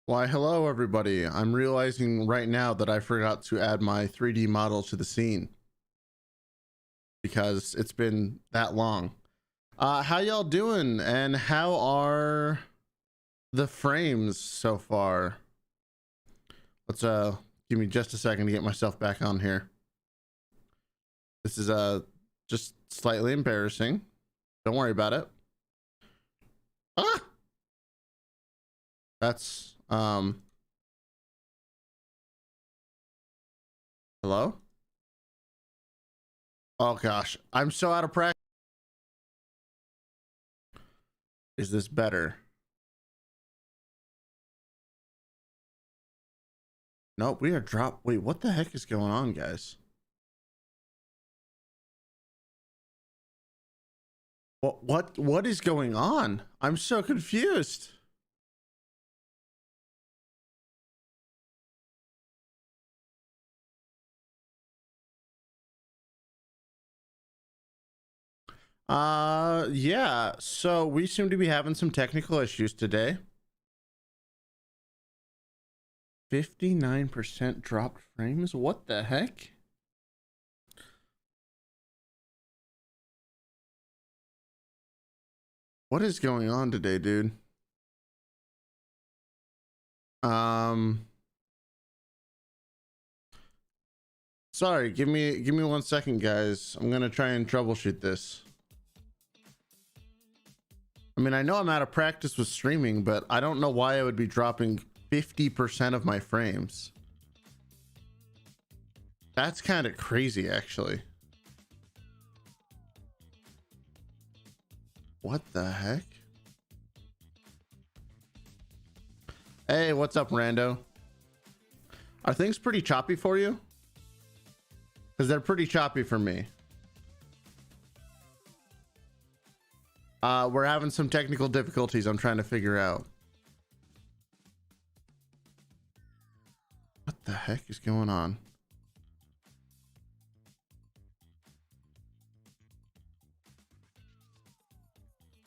Why, hello everybody. I'm realizing right now that I forgot to add my 3D model to the scene because it's been that long. How y'all doing and how are the frames so far? Let's give me just a second to get myself back on here. This is just slightly embarrassing. Don't worry about it. Ah! That's hello? Oh gosh, I'm so out of practice. Is this better? Nope, we are dropped. Wait, what the heck is going on, guys? What is going on? I'm so confused. Yeah, so we seem to be having some technical issues today. 59% dropped frames? What the heck? What is going on today, dude? Sorry, give me 1 second, guys. I'm gonna try and troubleshoot this. I mean, I know I'm out of practice with streaming, but I don't know why I would be dropping 50% of my frames. That's kind of crazy, actually. What the heck? Hey, what's up, Rando? Are things pretty choppy for you? Because they're pretty choppy for me. We're having some technical difficulties I'm trying to figure out. What the heck is going on?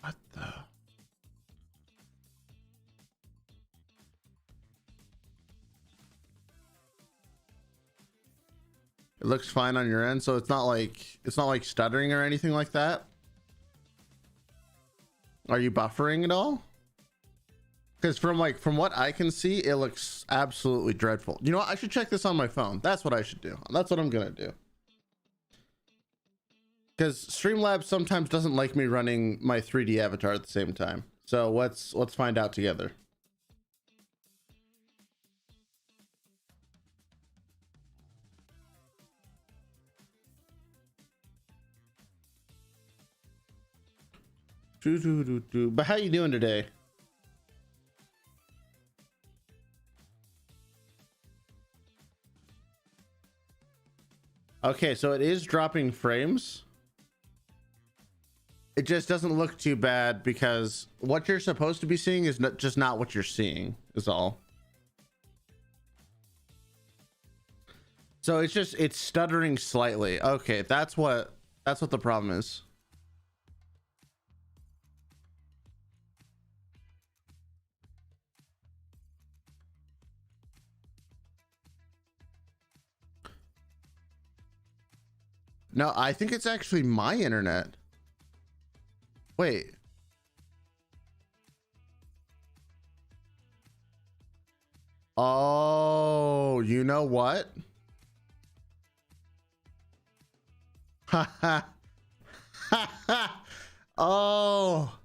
What the? It looks fine on your end, so it's not like stuttering or anything like that. Are you buffering at all? Because from what I can see, it looks absolutely dreadful. You know what? I should check this on my phone. That's what I should do. That's what I'm gonna do. Because Streamlabs sometimes doesn't like me running my 3D avatar at the same time. So let's find out together. But how you doing today? Okay, so it is dropping frames. It just doesn't look too bad because what you're supposed to be seeing is just not what you're seeing is all. So it's stuttering slightly. Okay, that's what the problem is. No, I think it's actually my internet. Wait. Oh, you know what? Ha ha. Ha ha. Oh.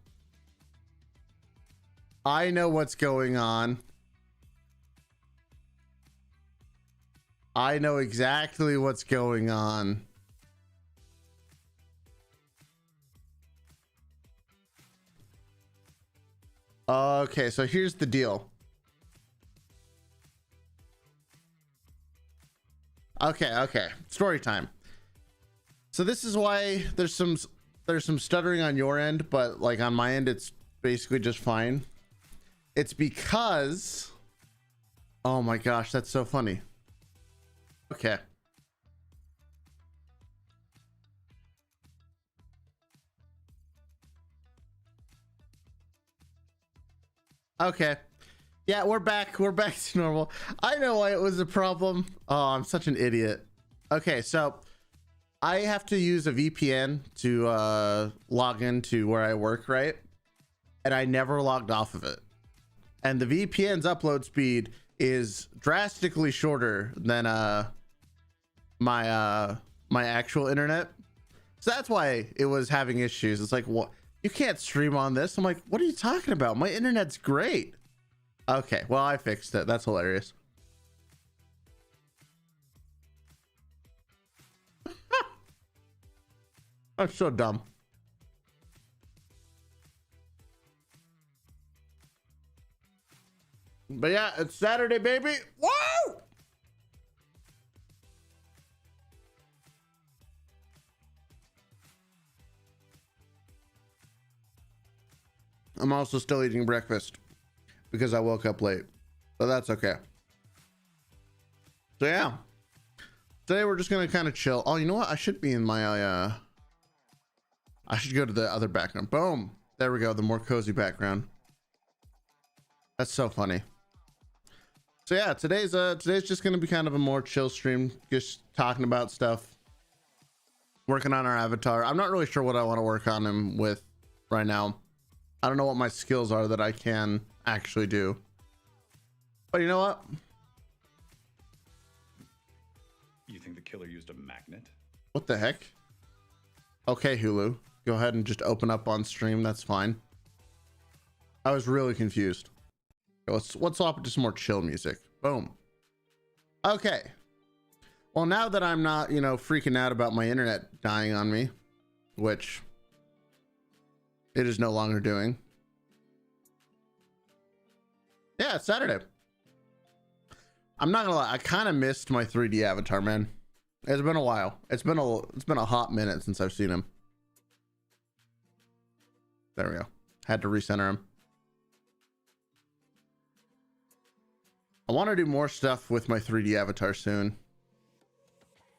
I know what's going on. I know exactly what's going on. Okay, so here's the deal. Okay. Story time. So this is why there's some stuttering on your end, but like on my end, it's basically just fine. It's because, oh my gosh, that's so funny. Okay. Okay. Yeah, we're back. We're back to normal. I know why it was a problem. Oh, I'm such an idiot. Okay, so I have to use a VPN to log into where I work, right? And I never logged off of it. And the VPN's upload speed is drastically shorter than my actual internet. So that's why it was having issues. It's like, what? You can't stream on this. I'm like, what are you talking about? My internet's great. Okay, well, I fixed it. That's hilarious. I'm so dumb. But yeah, it's Saturday, baby. Woo! I'm also still eating breakfast because I woke up late, but that's okay. So yeah, today we're just gonna kind of chill. Oh, you know what? I should be in my I should go to the other background. Boom. There we go. The more cozy background. That's so funny. So yeah, today's just gonna be kind of a more chill stream, just talking about stuff, working on our avatar. I'm not really sure what I want to work on him with right now. I don't know what my skills are that I can actually do. But you know what? You think the killer used a magnet? What the heck? Okay, Hulu. Go ahead and just open up on stream. That's fine. I was really confused. Let's swap it to some more chill music. Boom. Okay. Well, now that I'm not, you know, freaking out about my internet dying on me, which it is no longer doing. Yeah, it's Saturday. I'm not gonna lie, I kind of missed my 3D avatar, man. It's been a while. It's been a hot minute since I've seen him. There we go. Had to recenter him. I want to do more stuff with my 3D avatar soon.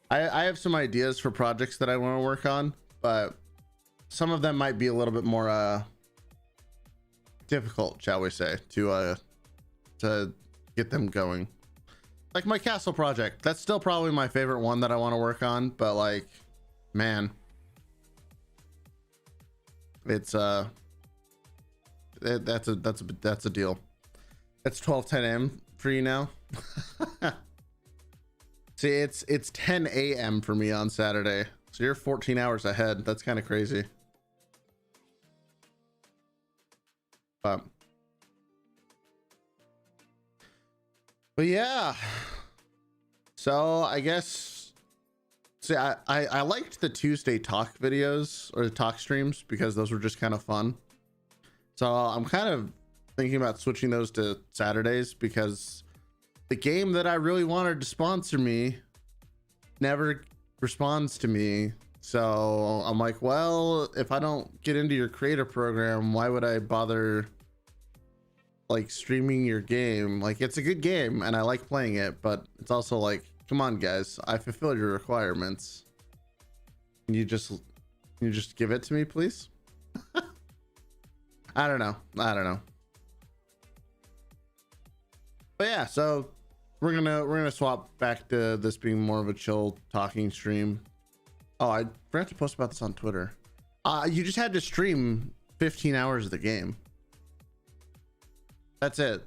I have some ideas for projects that I want to work on, but some of them might be a little bit more difficult, shall we say, to get them going. Like my castle project, that's still probably my favorite one that I want to work on, but like, man, it's that's a deal. It's 12:10 a.m. for you now. See, it's 10 a.m. for me on Saturday, so you're 14 hours ahead. That's kind of crazy. But yeah, so I guess, see, I liked the Tuesday talk videos or the talk streams because those were just kind of fun. So I'm kind of thinking about switching those to Saturdays because the game that I really wanted to sponsor me never responds to me. So I'm like, well, if I don't get into your creator program, why would I bother like streaming your game? Like, it's a good game and I like playing it, but it's also like, come on guys, I fulfilled your requirements. Can you just give it to me, please? I don't know. But yeah, so we're gonna swap back to this being more of a chill talking stream. Oh, I forgot to post about this on Twitter. You just had to stream 15 hours of the game. That's it.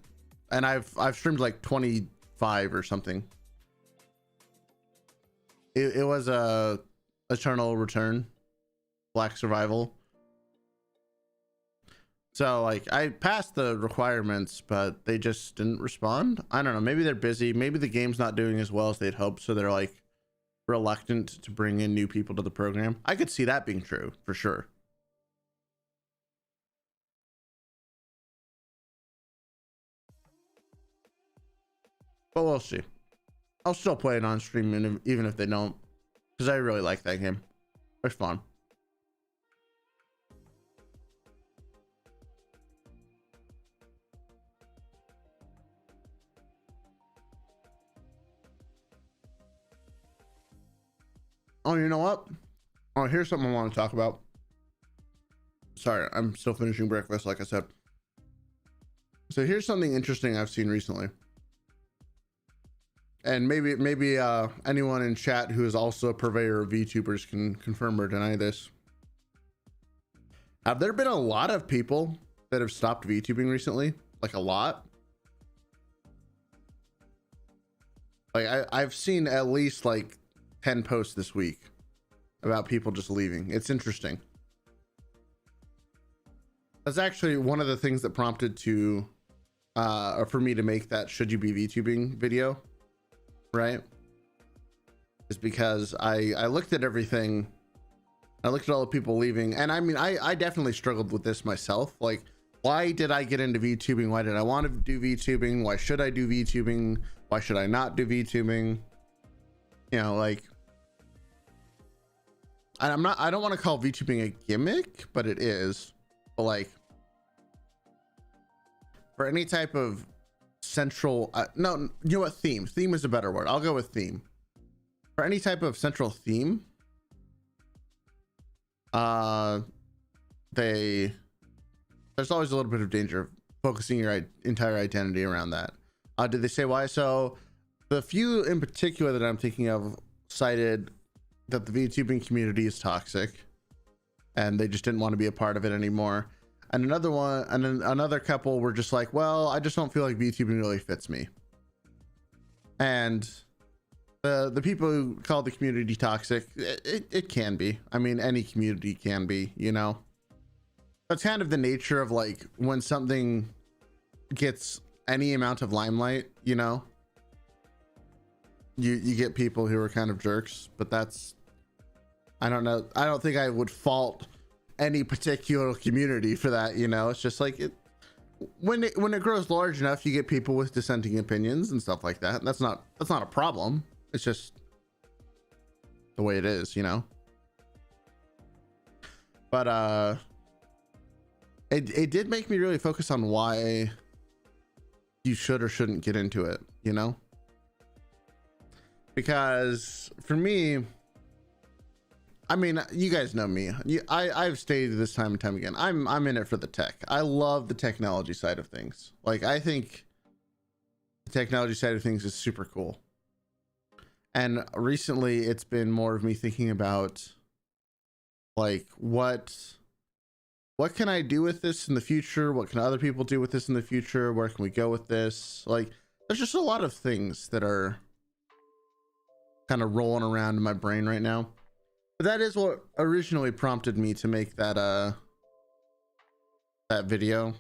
And I've streamed like 25 or something. It was a Eternal Return, Black Survival. So like I passed the requirements, but they just didn't respond. I don't know. Maybe they're busy. Maybe the game's not doing as well as they'd hoped. So they're like reluctant to bring in new people to the program. I could see that being true for sure. But we'll see. I'll still play it on stream even if they don't, because I really like that game. It's fun. Oh, you know what? Oh, here's something I want to talk about. Sorry, I'm still finishing breakfast, like I said. So here's something interesting I've seen recently. And maybe anyone in chat who is also a purveyor of VTubers can confirm or deny this. Have there been a lot of people that have stopped VTubing recently? Like a lot? Like I've seen at least like 10 posts this week about people just leaving. It's interesting. That's actually one of the things that prompted to for me to make that should you be VTubing video, right? Is because I looked at everything. I looked at all the people leaving, and I mean I definitely struggled with this myself. Like, why did I get into VTubing? Why did I want to do VTubing? Why should I do VTubing? Why should I not do VTubing? You know, like, I don't want to call VTubing a gimmick, but it is. But like, for any type of central no, you know what, theme is a better word. I'll go with theme. For any type of central theme, there's always a little bit of danger of focusing your entire identity around that. Did they say why? So the few in particular that I'm thinking of cited that the VTubing community is toxic and they just didn't want to be a part of it anymore. And another one, and then another couple were just like, well, I just don't feel like VTubing really fits me. And the people who call the community toxic, it can be. I mean, any community can be, you know. That's kind of the nature of like when something gets any amount of limelight, you know, you get people who are kind of jerks. But that's, I don't know, I don't think I would fault any particular community for that, you know. It's just like when it grows large enough, you get people with dissenting opinions and stuff like that. That's not a problem. It's just the way it is, you know. But it did make me really focus on why you should or shouldn't get into it, you know. Because for me, I mean, you guys know me. I've stated this time and time again. I'm in it for the tech. I love the technology side of things. Like, I think the technology side of things is super cool. And recently, it's been more of me thinking about, like, what can I do with this in the future? What can other people do with this in the future? Where can we go with this? Like, there's just a lot of things that are kind of rolling around in my brain right now. But that is what originally prompted me to make that that video,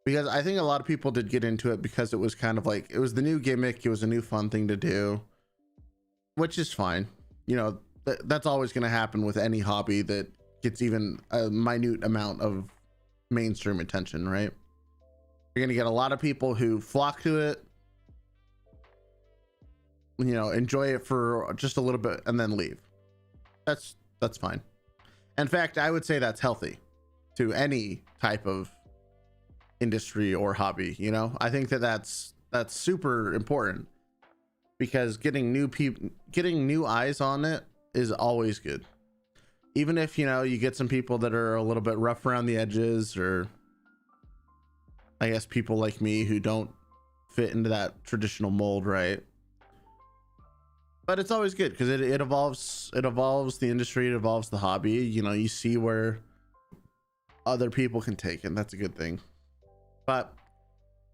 because I think a lot of people did get into it because it was kind of like, it was the new gimmick, it was a new fun thing to do, which is fine. You know, that's always going to happen with any hobby that gets even a minute amount of mainstream attention, right? You're going to get a lot of people who flock to it, you know, enjoy it for just a little bit and then leave. That's fine. In fact, I would say that's healthy to any type of industry or hobby, you know. I think that's super important, because getting new eyes on it is always good. Even if, you know, you get some people that are a little bit rough around the edges, or I guess people like me who don't fit into that traditional mold, right? But it's always good because it evolves the industry, it evolves the hobby. You know, you see where other people can take it, and that's a good thing. But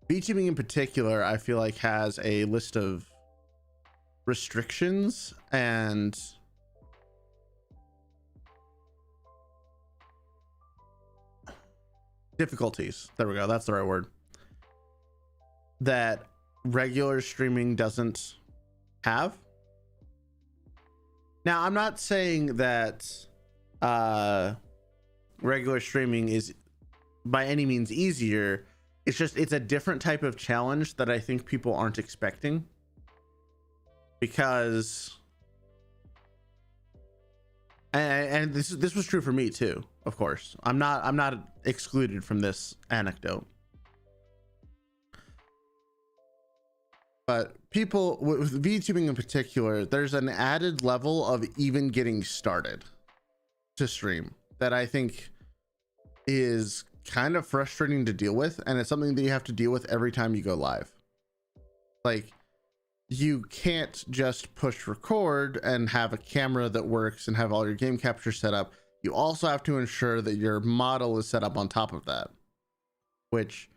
VTubing in particular, I feel like, has a list of restrictions and difficulties. There we go, that's the right word. That regular streaming doesn't have. Now, I'm not saying that regular streaming is by any means easier. It's just, it's a different type of challenge that I think people aren't expecting. Because, and this was true for me too, of course. I'm not excluded from this anecdote. But people with VTubing in particular, there's an added level of even getting started to stream that I think is kind of frustrating to deal with, and it's something that you have to deal with every time you go live. Like, you can't just push record and have a camera that works and have all your game capture set up. You also have to ensure that your model is set up on top of that, which,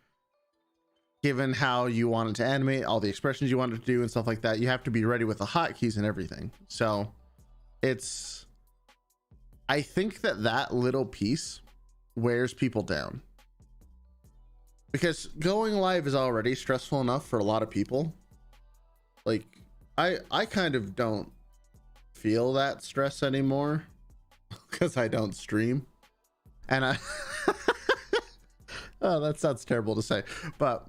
given how you want it to animate, all the expressions you want it to do and stuff like that, you have to be ready with the hotkeys and everything. So it's, I think that little piece wears people down, because going live is already stressful enough for a lot of people. Like, I kind of don't feel that stress anymore because I don't stream, and I oh, that sounds terrible to say, but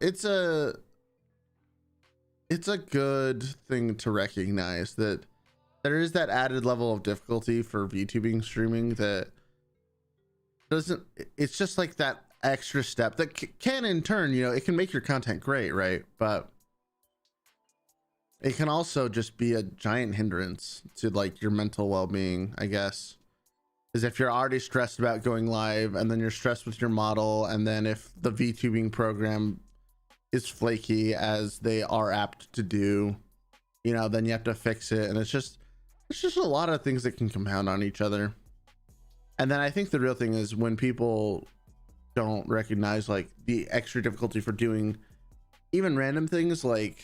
it's a good thing to recognize that there is that added level of difficulty for VTubing streaming that doesn't, it's just like that extra step that can in turn, you know, it can make your content great, right? But it can also just be a giant hindrance to like your mental well-being, I guess. Is if you're already stressed about going live, and then you're stressed with your model, and then if the VTubing program is flaky, as they are apt to do, you know, then you have to fix it, and it's just a lot of things that can compound on each other. And then I think the real thing is when people don't recognize like the extra difficulty for doing even random things, like,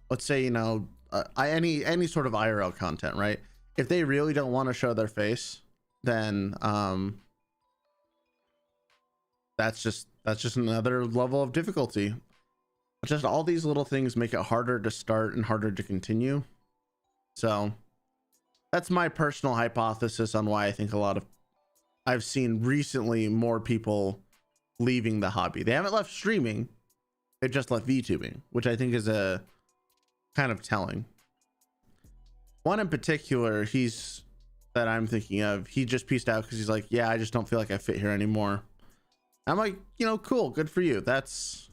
let's say, you know, any sort of IRL content, right? If they really don't want to show their face, then that's just another level of difficulty. Just all these little things make it harder to start and harder to continue. So that's my personal hypothesis on why I think I've seen recently more people leaving the hobby. They haven't left streaming, they just left VTubing, which I think is a kind of telling. One in particular, that I'm thinking of, he just pieced out because he's like, yeah, I just don't feel like I fit here anymore. I'm like, you know, cool, good for you. That's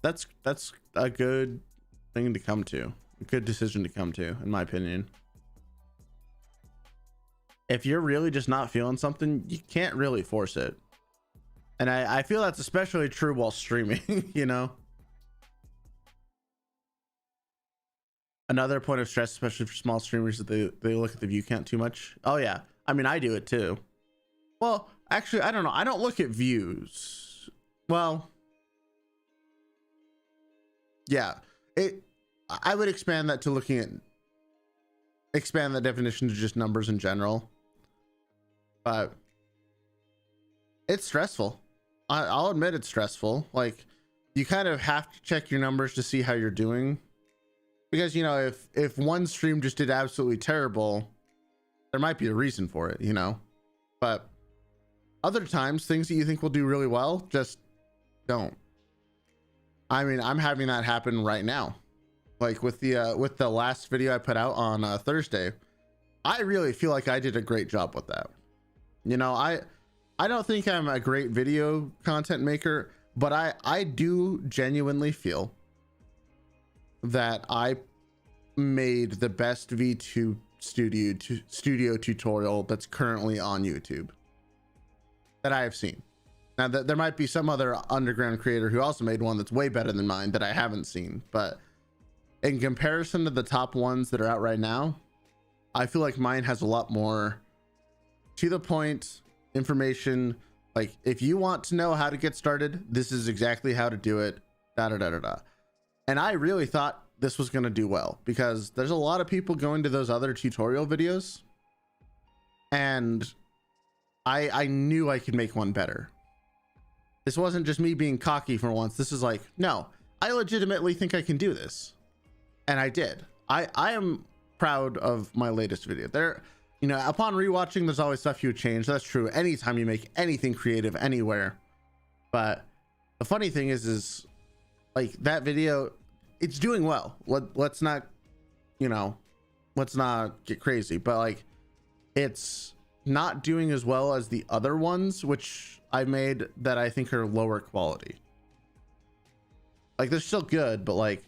a good thing to come to, a good decision to come to, in my opinion. If you're really just not feeling something, you can't really force it. And I feel that's especially true while streaming, you know? Another point of stress, especially for small streamers, is that they look at the view count too much. Oh yeah, I mean, I do it too. Well, actually, I don't know. I don't look at views. Well, yeah, I would expand that to expand the definition to just numbers in general. But it's stressful. I'll admit it's stressful. Like, you kind of have to check your numbers to see how you're doing. Because, you know, if one stream just did absolutely terrible, there might be a reason for it, you know? But other times, things that you think will do really well just don't. I mean, I'm having that happen right now. Like with the last video I put out on Thursday, I really feel like I did a great job with that. You know, I don't think I'm a great video content maker, but I do genuinely feel that I made the best V2 studio tutorial that's currently on YouTube that I have seen. Now, there might be some other underground creator who also made one that's way better than mine that I haven't seen, but in comparison to the top ones that are out right now, I feel like mine has a lot more to the point information. Like, if you want to know how to get started, this is exactly how to do it, da da da da da. And I really thought this was going to do well, because there's a lot of people going to those other tutorial videos, and I knew I could make one better. This wasn't just me being cocky for once. This is like, no, I legitimately think I can do this. And I did. I am proud of my latest video. There, you know, upon rewatching, there's always stuff you would change. That's true anytime you make anything creative anywhere. But the funny thing is like, that video, it's doing well. Let's not, you know, let's not get crazy, but like, it's not doing as well as the other ones, which I made that I think are lower quality. Like, they're still good, but like,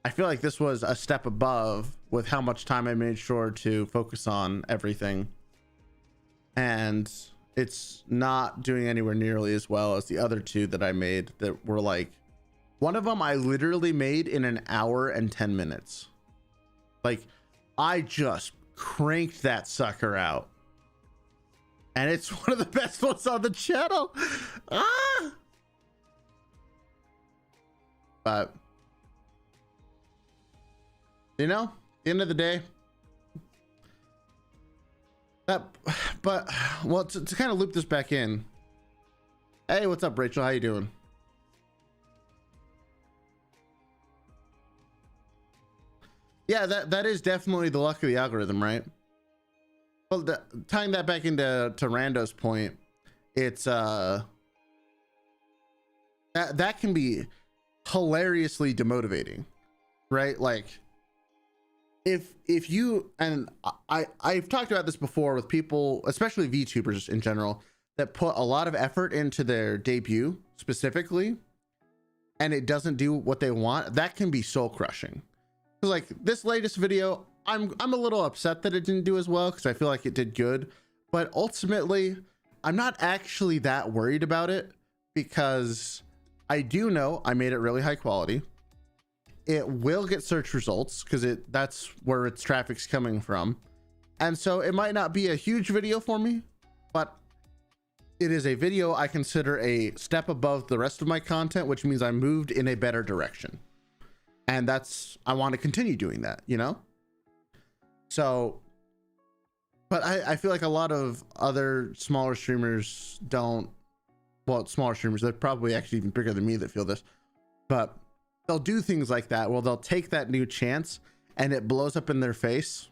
I feel like this was a step above with how much time I made sure to focus on everything. and it's not doing anywhere nearly as well as the other two that I made that were like, one of them I literally made in an hour and 10 minutes. Like, I just cranked that sucker out. And it's one of the best ones on the channel. Ah! But, you know, at the end of the day, well, to kind of loop this back in. Hey, what's up, Rachel? How you doing? Yeah, that is definitely the luck of the algorithm, right? Well, tying that back into Rando's point, it's that can be hilariously demotivating, right? Like, if you, and I've talked about this before with people, especially VTubers in general, that put a lot of effort into their debut specifically, and it doesn't do what they want, that can be soul crushing. Like this latest video, I'm a little upset that it didn't do as well because I feel like it did good, but ultimately I'm not actually that worried about it because I do know I made it really high quality. It will get search results because that's where its traffic's coming from, and so it might not be a huge video for me, but it is a video I consider a step above the rest of my content, which means I moved in a better direction. And I want to continue doing that, you know? So, but I feel like a lot of other smaller streamers don't, well, smaller streamers, they're probably actually even bigger than me that feel this, but they'll do things like that. Well, they'll take that new chance and it blows up in their face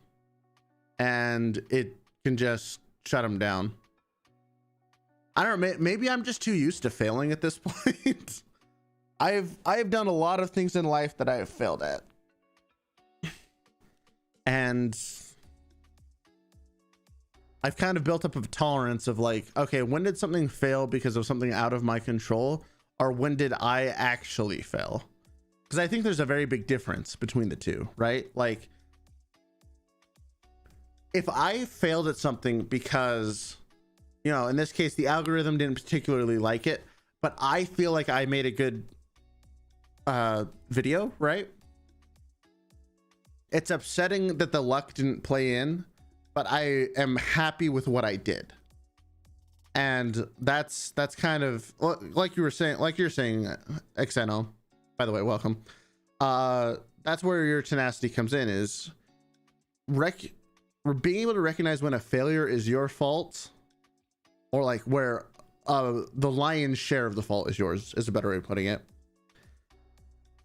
and it can just shut them down. I don't know, maybe I'm just too used to failing at this point. I've done a lot of things in life that I have failed at. And I've kind of built up a tolerance of like, okay, when did something fail because of something out of my control? Or when did I actually fail? Because I think there's a very big difference between the two, right? Like, if I failed at something because, you know, in this case, the algorithm didn't particularly like it, but I feel like I made a good video, right? It's upsetting that the luck didn't play in, but I am happy with what I did. And that's kind of like you're saying, Xeno, by the way, welcome. That's where your tenacity comes in, is being able to recognize when a failure is your fault, or like where the lion's share of the fault is yours, is a better way of putting it.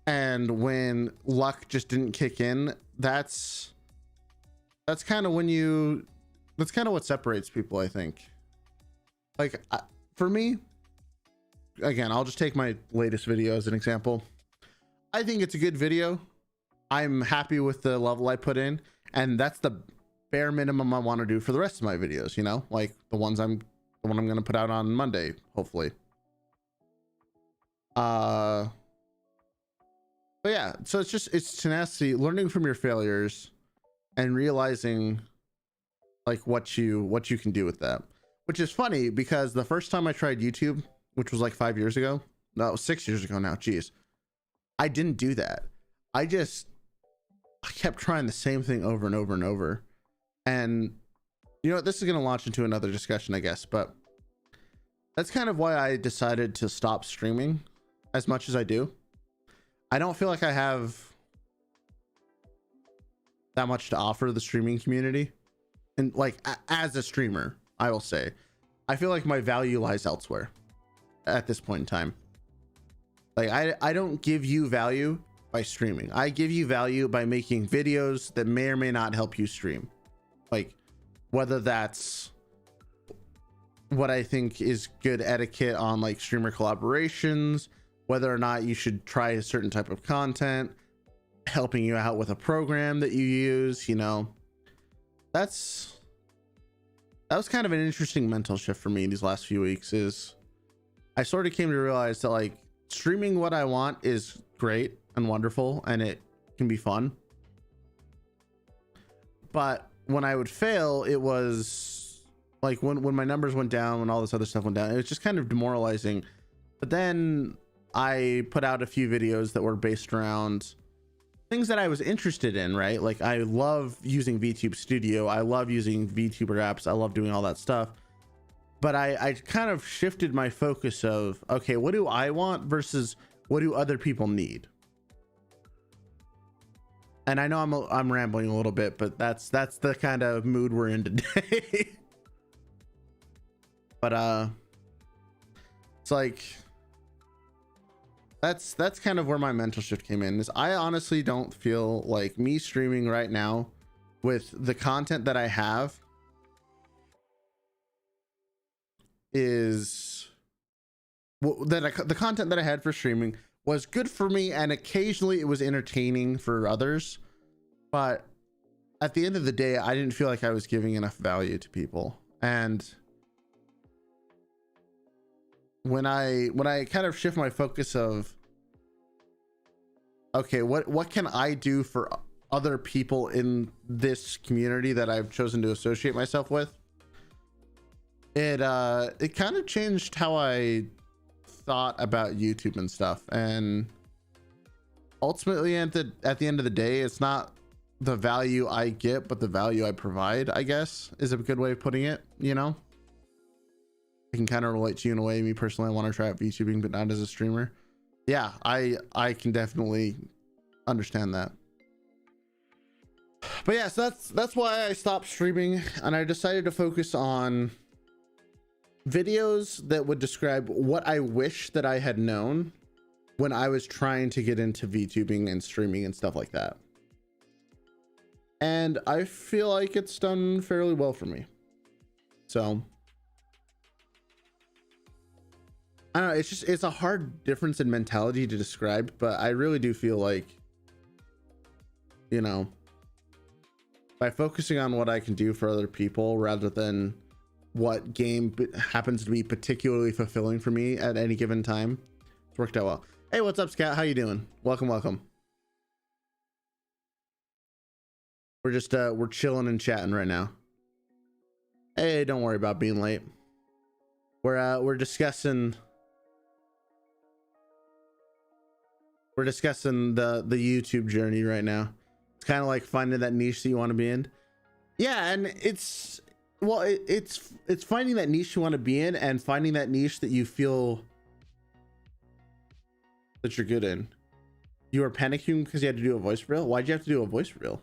And when luck just didn't kick in, that's kind of when that's kind of what separates people, I think. Like, for me, again, I'll just take my latest video as an example. I think it's a good video. I'm happy with the level I put in, and that's the bare minimum I want to do for the rest of my videos, you know, like the one I'm going to put out on Monday, hopefully. But yeah, so it's tenacity, learning from your failures and realizing like what you can do with that, which is funny because the first time I tried YouTube, which was like 5 years ago, no, 6 years ago now, geez, I didn't do that. I kept trying the same thing over and over and over. And you know what, this is going to launch into another discussion, I guess, but that's kind of why I decided to stop streaming as much as I do. I don't feel like I have that much to offer the streaming community. And like, as a streamer, I will say, I feel like my value lies elsewhere at this point in time. Like, I don't give you value by streaming. I give you value by making videos that may or may not help you stream. Like, whether that's what I think is good etiquette on like streamer collaborations, whether or not you should try a certain type of content, helping you out with a program that you use, you know, that was kind of an interesting mental shift for me these last few weeks. Is I sort of came to realize that like streaming what I want is great and wonderful and it can be fun, but when I would fail, it was Like when my numbers went down, when all this other stuff went down, it was just kind of demoralizing. But then I put out a few videos that were based around things that I was interested in, right? Like I love using VTube Studio. I love using VTuber apps. I love doing all that stuff. But I kind of shifted my focus of, okay, what do I want versus what do other people need? And I know I'm rambling a little bit, but that's the kind of mood we're in today. But it's like that's kind of where my mental shift came in. Is I honestly don't feel like me streaming right now with the content that I have is the content that I had for streaming was good for me, and occasionally it was entertaining for others, but at the end of the day I didn't feel like I was giving enough value to people. And when I kind of shift my focus of, okay, what can I do for other people in this community that I've chosen to associate myself with, it kind of changed how I thought about YouTube and stuff. And ultimately at the end of the day, it's not the value I get, but the value I provide, I guess, is a good way of putting it. You know, I can kind of relate to you in a way. Me personally, I want to try out VTubing, but not as a streamer. Yeah, I can definitely understand that. But yeah, so that's why I stopped streaming, and I decided to focus on videos that would describe what I wish that I had known when I was trying to get into VTubing and streaming and stuff like that. And I feel like it's done fairly well for me. So I don't know, it's a hard difference in mentality to describe, but I really do feel like, you know, by focusing on what I can do for other people rather than what game happens to be particularly fulfilling for me at any given time, it's worked out well. Hey, what's up, Scout? How you doing? Welcome. We're just we're chilling and chatting right now. Hey, don't worry about being late. We're discussing the YouTube journey right now. It's kind of like finding that niche that you want to be in. Yeah, and it's finding that niche you want to be in and finding that niche that you feel that you're good in. You were panicking because you had to do a voice reel? Why'd you have to do a voice reel?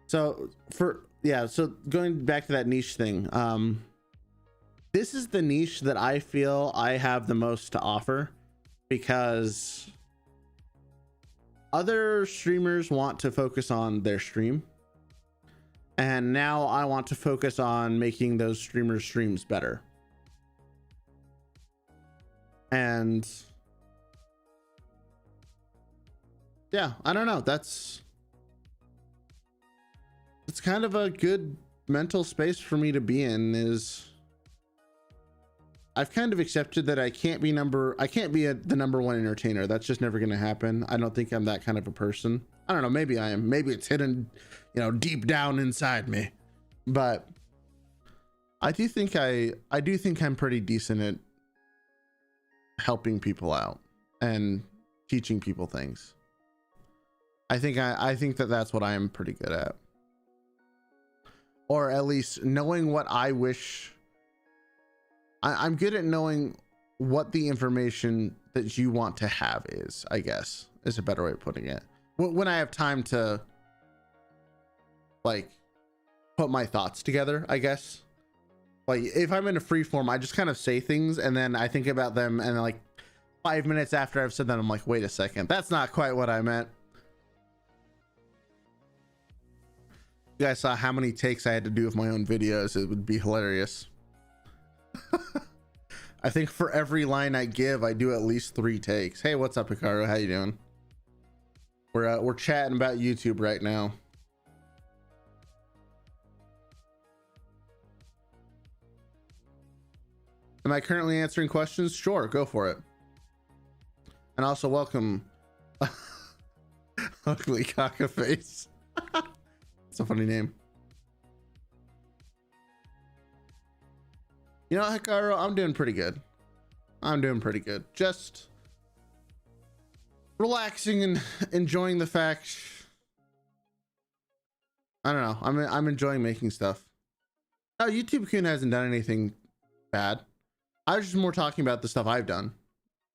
So so going back to that niche thing, this is the niche that I feel I have the most to offer, because other streamers want to focus on their stream, and now I want to focus on making those streamers' streams better. And yeah, I don't know, it's kind of a good mental space for me to be in. Is I've kind of accepted that I can't be the number one entertainer. That's just never going to happen. I don't think I'm that kind of a person. I don't know, maybe I am. Maybe it's hidden, you know, deep down inside me. But I do think I'm pretty decent at helping people out and teaching people things. I think that that's what I am pretty good at. Or at least knowing what I wish. I'm good at knowing what the information that you want to have is, I guess, is a better way of putting it. When I have time to like put my thoughts together, I guess. Like if I'm in a free form, I just kind of say things and then I think about them, and like 5 minutes after I've said that, I'm like, wait a second, that's not quite what I meant. You guys saw how many takes I had to do with my own videos. It would be hilarious. I think for every line I give, I do at least 3 takes. Hey, what's up, Hikaru? How you doing? We're chatting about YouTube right now. Am I currently answering questions? Sure, go for it. And also welcome. Ugly caca face. It's a funny name. You know, Hikaru, I'm doing pretty good. I'm doing pretty good. Just relaxing and enjoying the fact. I don't know. I'm enjoying making stuff. No, YouTube Kun hasn't done anything bad. I was just more talking about the stuff I've done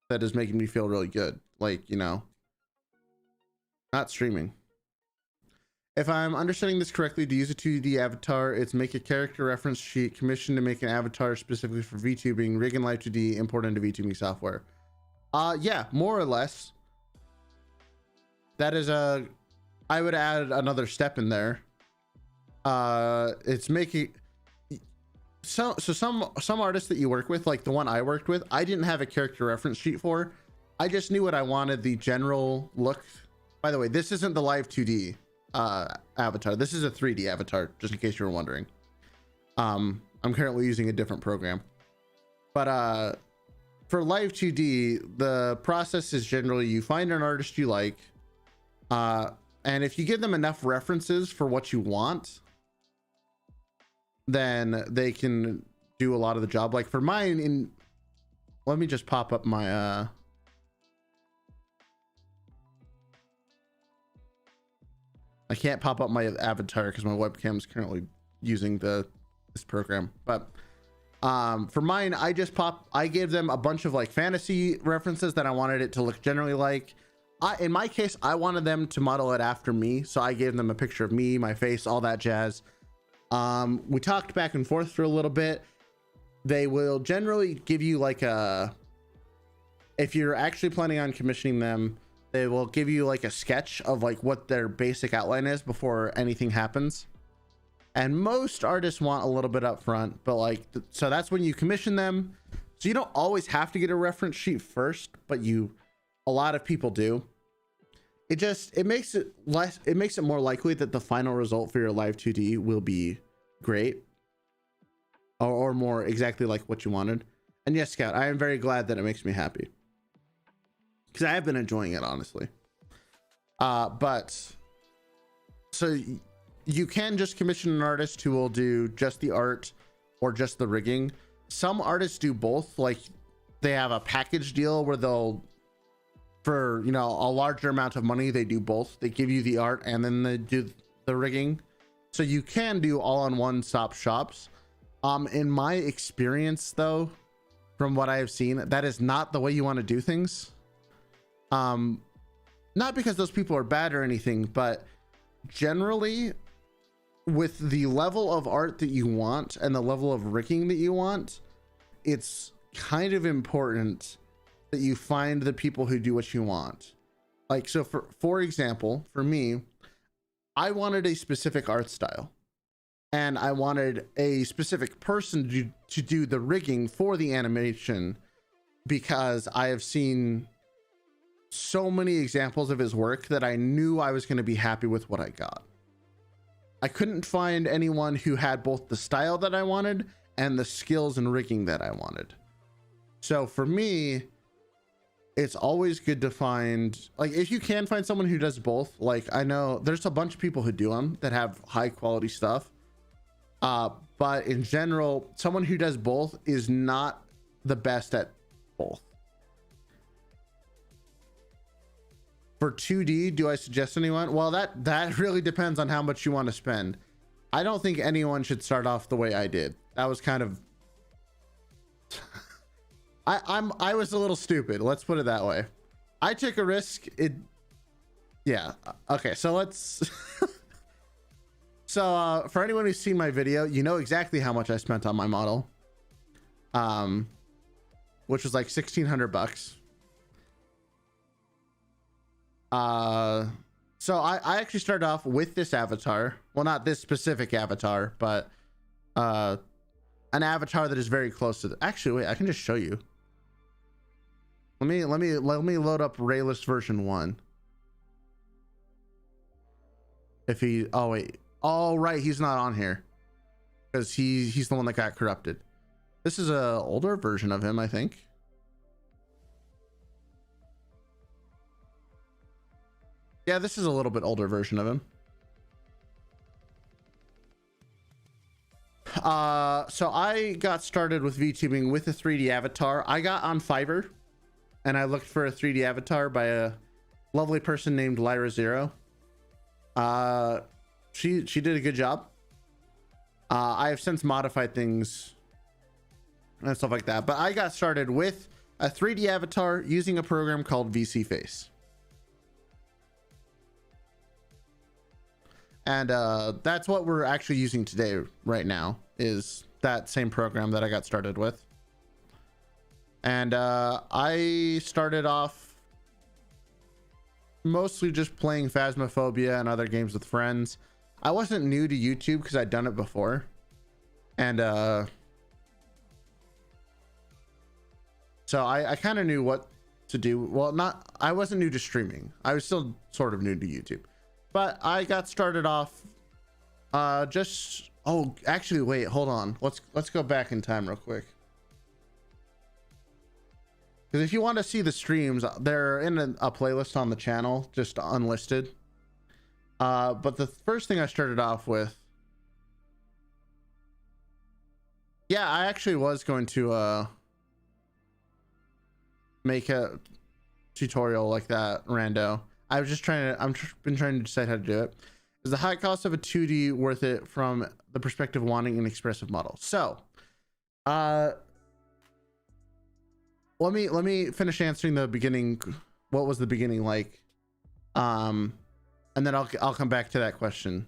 that is making me feel really good. Like, you know, not streaming. If I'm understanding this correctly, to use a 2D avatar, it's make a character reference sheet, commissioned to make an avatar specifically for VTubing, rig in Live 2D, import into VTubing software. Yeah, more or less. That is I would add another step in there. It's making some artists that you work with, like the one I worked with, I didn't have a character reference sheet for. I just knew what I wanted, the general look. By the way, this isn't the Live 2D avatar. This is a 3D avatar, just in case you were wondering. I'm currently using a different program. But for Live 2D, the process is generally you find an artist you like, and if you give them enough references for what you want, then they can do a lot of the job. Like for mine, let me just pop up my I can't pop up my avatar because my webcam is currently using this program. But for mine, I gave them a bunch of like fantasy references that I wanted it to look generally like. In my case, I wanted them to model it after me, so I gave them a picture of me, my face, all that jazz. We talked back and forth for a little bit. They will generally give you like if you're actually planning on commissioning them, they will give you like a sketch of like what their basic outline is before anything happens. And most artists want a little bit up front, but like, so that's when you commission them. So you don't always have to get a reference sheet first, but a lot of people do. It makes it more likely that the final result for your Live 2D will be great or more exactly like what you wanted. And yes, Scout, I am very glad that it makes me happy, because I have been enjoying it, honestly. But so you can just commission an artist who will do just the art or just the rigging. Some artists do both. Like they have a package deal where they'll, for, you know, a larger amount of money, they do both. They give you the art and then they do the rigging. So you can do all on one stop shops. In my experience though, from what I have seen, that is not the way you want to do things. Not because those people are bad or anything, but generally with the level of art that you want and the level of rigging that you want, it's kind of important that you find the people who do what you want. Like, so for example, for me, I wanted a specific art style and I wanted a specific person to do the rigging for the animation, because I have seen so many examples of his work that I knew I was going to be happy with what I got. I couldn't find anyone who had both the style that I wanted and the skills and rigging that I wanted. So for me, it's always good to find, like, if you can find someone who does both. Like, I know there's a bunch of people who do them that have high quality stuff. But in general, someone who does both is not the best at both. For 2D, do I suggest anyone? Well, that really depends on how much you want to spend. I don't think anyone should start off the way I did. That was kind of I was a little stupid, let's put it that way. I took a risk. Yeah, okay, so let's so for anyone who's seen my video, you know exactly how much I spent on my model, which was like $1,600. So I actually started off with this avatar. Well, not this specific avatar, but an avatar that is very close to actually, wait, I can just show you. Let me load up Rayless version 1. If he, oh wait, oh right, he's not on here because he's the one that got corrupted. This is a older version of him, I think. Yeah, this is a little bit older version of him. So I got started with VTubing with a 3D avatar. I got on Fiverr and I looked for a 3D avatar by a lovely person named Lyra Zero. She did a good job. I have since modified things and stuff like that, but I got started with a 3D avatar using a program called VC Face. And that's what we're actually using today right now, is that same program that I got started with. And I started off mostly just playing Phasmophobia and other games with friends. I wasn't new to YouTube because I'd done it before. And so I kind of knew what to do. Well, I wasn't new to streaming. I was still sort of new to YouTube. But I got started off oh, actually, wait, hold on. Let's go back in time real quick. Because if you want to see the streams, they're in a playlist on the channel, just unlisted. But the first thing I started off with, yeah, I actually was going to make a tutorial like that, rando. I was just been trying to decide how to do it. Is the high cost of a 2D worth it from the perspective of wanting an expressive model? So, let me finish answering the beginning. What was the beginning like? And then I'll come back to that question.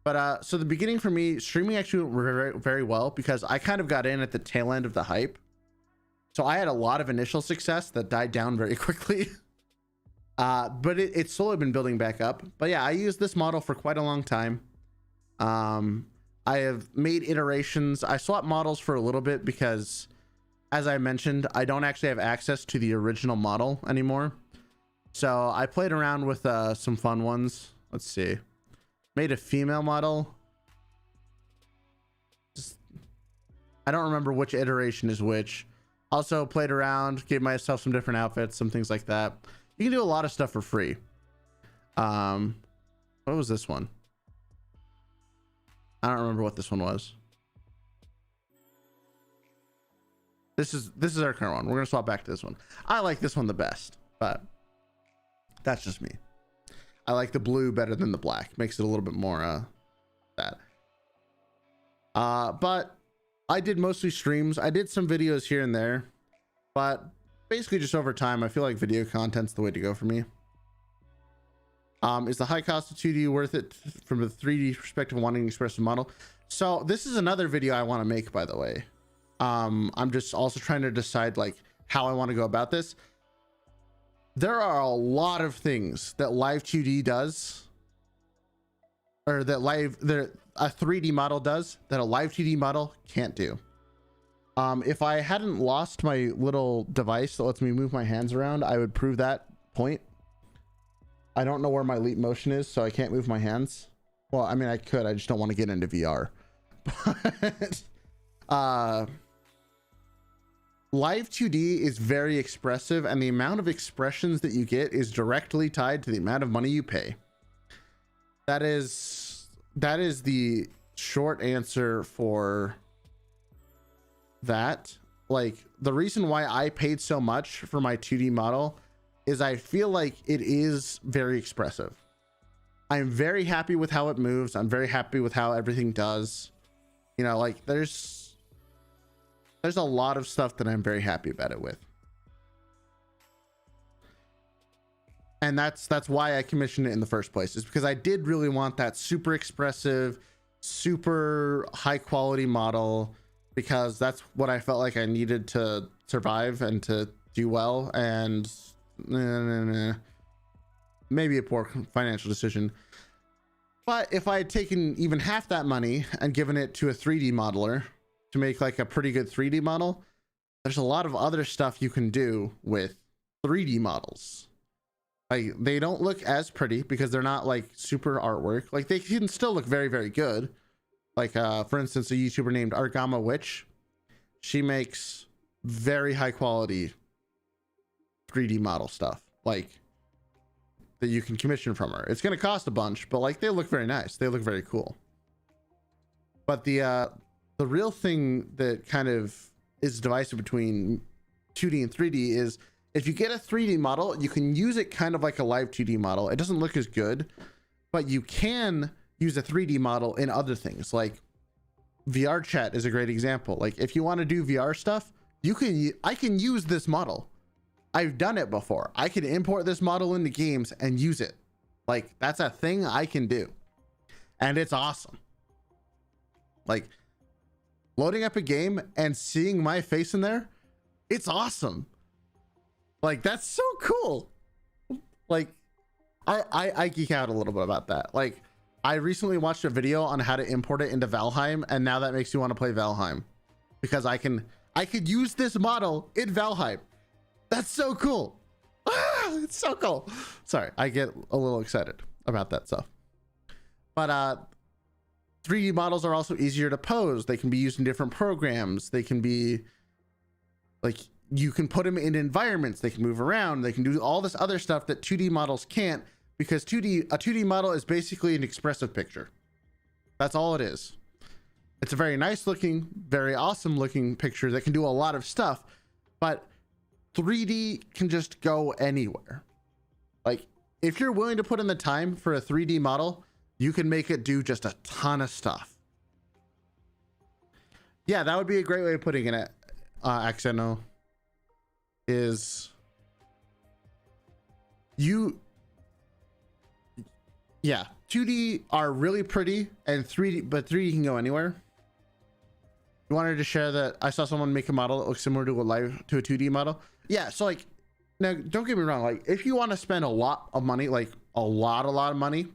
But so the beginning for me, streaming actually went very, very well because I kind of got in at the tail end of the hype. So I had a lot of initial success that died down very quickly. But it's slowly been building back up. But yeah, I used this model for quite a long time. I have made iterations. I swapped models for a little bit because, as I mentioned, I don't actually have access to the original model anymore. So I played around with some fun ones. Let's see. Made a female model. I don't remember which iteration is which. Also played around, gave myself some different outfits, some things like that. You can do a lot of stuff for free. What was this one? I don't remember what this one was. This is our current one. We're gonna swap back to this one. I like this one the best, but that's just me. I like the blue better than the black. Makes it a little bit more that. But I did mostly streams. I did some videos here and there, but basically just over time, I feel like video content's the way to go for me. Is the high cost of 2D worth it from a 3D perspective of wanting an expressive model? So this is another video I want to make, by the way. I'm just also trying to decide like how I want to go about this. There are a lot of things that Live 2D does, or that a 3D model does that a Live 2D model can't do. If I hadn't lost my little device that lets me move my hands around, I would prove that point. I don't know where my leap motion is, so I can't move my hands. Well, I mean, I could, I just don't want to get into VR. But Live 2D is very expressive, and the amount of expressions that you get is directly tied to the amount of money you pay. That is the short answer for that. Like, the reason why I paid so much for my 2D model is I feel like it is very expressive. I'm very happy with how it moves. I'm very happy with how everything does. You know, like there's a lot of stuff that I'm very happy about it with. And that's why I commissioned it in the first place, is because I did really want that super expressive, super high quality model, because that's what I felt like I needed to survive and to do well. And maybe a poor financial decision. But if I had taken even half that money and given it to a 3D modeler to make like a pretty good 3D model, there's a lot of other stuff you can do with 3D models. Like, they don't look as pretty because they're not like super artwork. Like, they can still look very, very good. Like, for instance, a YouTuber named Argama Witch, she makes very high quality 3D model stuff. Like, that you can commission from her. It's going to cost a bunch, but like they look very nice. They look very cool. But the real thing that kind of is divisive between 2D and 3D is if you get a 3D model, you can use it kind of like a live 2D model. It doesn't look as good, but you can use a 3D model in other things. Like VR chat is a great example. Like if you want to do VR stuff, I can use this model. I've done it before. I can import this model into games and use it. Like that's a thing I can do. And it's awesome. Like loading up a game and seeing my face in there, it's awesome. Like that's so cool. Like I geek out a little bit about that. Like I recently watched a video on how to import it into Valheim, and now that makes me want to play Valheim because I could use this model in Valheim. That's so cool. It's so cool. Sorry, I get a little excited about that stuff. But 3D models are also easier to pose. They can be used in different programs. They can be like, you can put them in environments. They can move around. They can do all this other stuff that 2D models can't, because a 2D model is basically an expressive picture. That's all it is. It's a very nice looking, very awesome looking picture that can do a lot of stuff, but 3D can just go anywhere. Like if you're willing to put in the time for a 3D model, you can make it do just a ton of stuff. Yeah, that would be a great way of putting it. Axeno is yeah, 2D are really pretty and 3D, but 3D can go anywhere. You wanted to share that I saw someone make a model that looks similar to a 2D model. Yeah, so like, now don't get me wrong, like if you want to spend a lot of money, like a lot of money,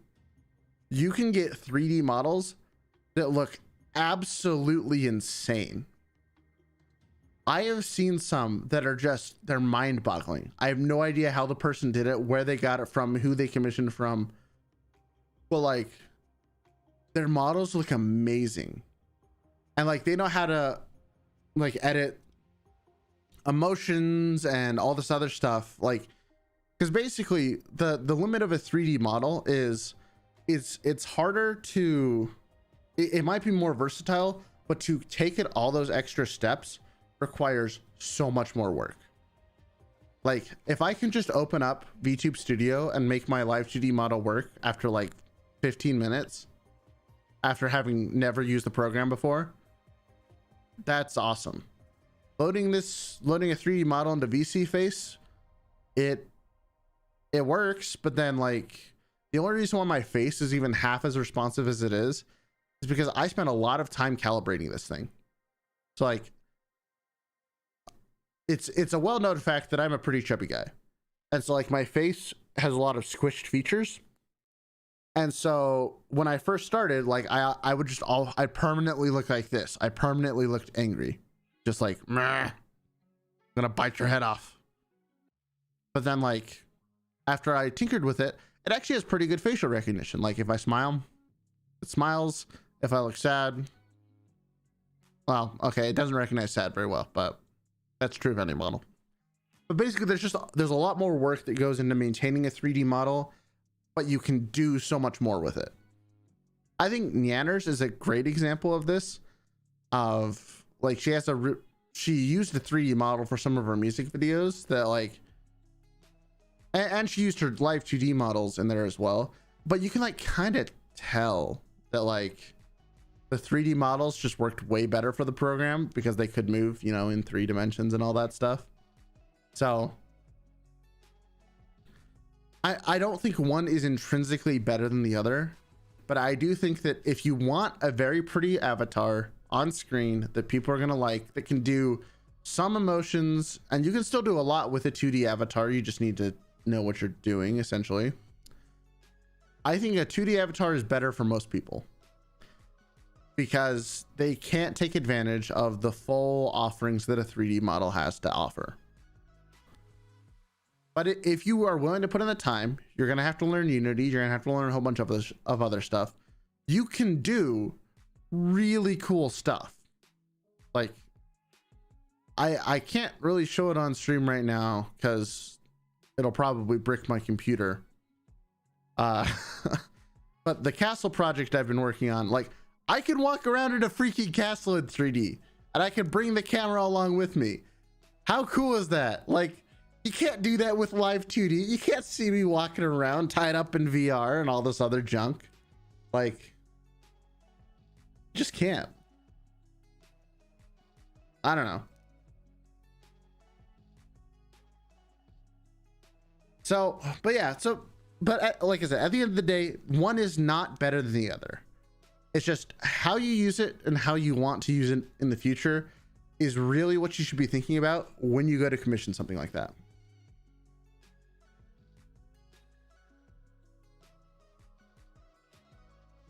you can get 3D models that look absolutely insane. I have seen some that are just, they're mind-boggling. I have no idea how the person did it, where they got it from, who they commissioned from, but like their models look amazing. And like they know how to like edit emotions and all this other stuff, like because basically the limit of a 3D model is it's harder to, it might be more versatile, but to take it all those extra steps requires so much more work. Like if I can just open up VTube Studio and make my live 2D model work after like 15 minutes after having never used the program before, that's awesome. Loading a 3D model into VC face, it works, but then like the only reason why my face is even half as responsive as it is because I spent a lot of time calibrating this thing. So like it's a well-known fact that I'm a pretty chubby guy, and so like my face has a lot of squished features. And so when I first started, like I would just I permanently look like this. I permanently looked angry, just like, I'm gonna bite your head off. But then like after I tinkered with it, it actually has pretty good facial recognition. Like if I smile, it smiles. If I look sad, well, okay, it doesn't recognize sad very well, but that's true of any model. But basically there's a lot more work that goes into maintaining a 3D model, but you can do so much more with it. I think Nyanners is a great example of this. Of like she used a 3D model for some of her music videos that like, and she used her live 2D models in there as well. But you can like kind of tell that like the 3D models just worked way better for the program because they could move, you know, in 3 dimensions and all that stuff. So I don't think one is intrinsically better than the other, but I do think that if you want a very pretty avatar on screen that people are going to like, that can do some emotions, and you can still do a lot with a 2D avatar, you just need to know what you're doing essentially. I think a 2D avatar is better for most people because they can't take advantage of the full offerings that a 3D model has to offer. But if you are willing to put in the time, you're going to have to learn Unity. You're going to have to learn a whole bunch of other stuff. You can do really cool stuff. Like, I can't really show it on stream right now because it'll probably brick my computer. Uh, but the castle project I've been working on, like, I can walk around in a freaking castle in 3D, and I can bring the camera along with me. How cool is that? Like, you can't do that with live 2D. You can't see me walking around tied up in VR and all this other junk. Like, just can't. I don't know. So, but yeah, like I said, at the end of the day, one is not better than the other. It's just how you use it and how you want to use it in the future is really what you should be thinking about when you go to commission something like that.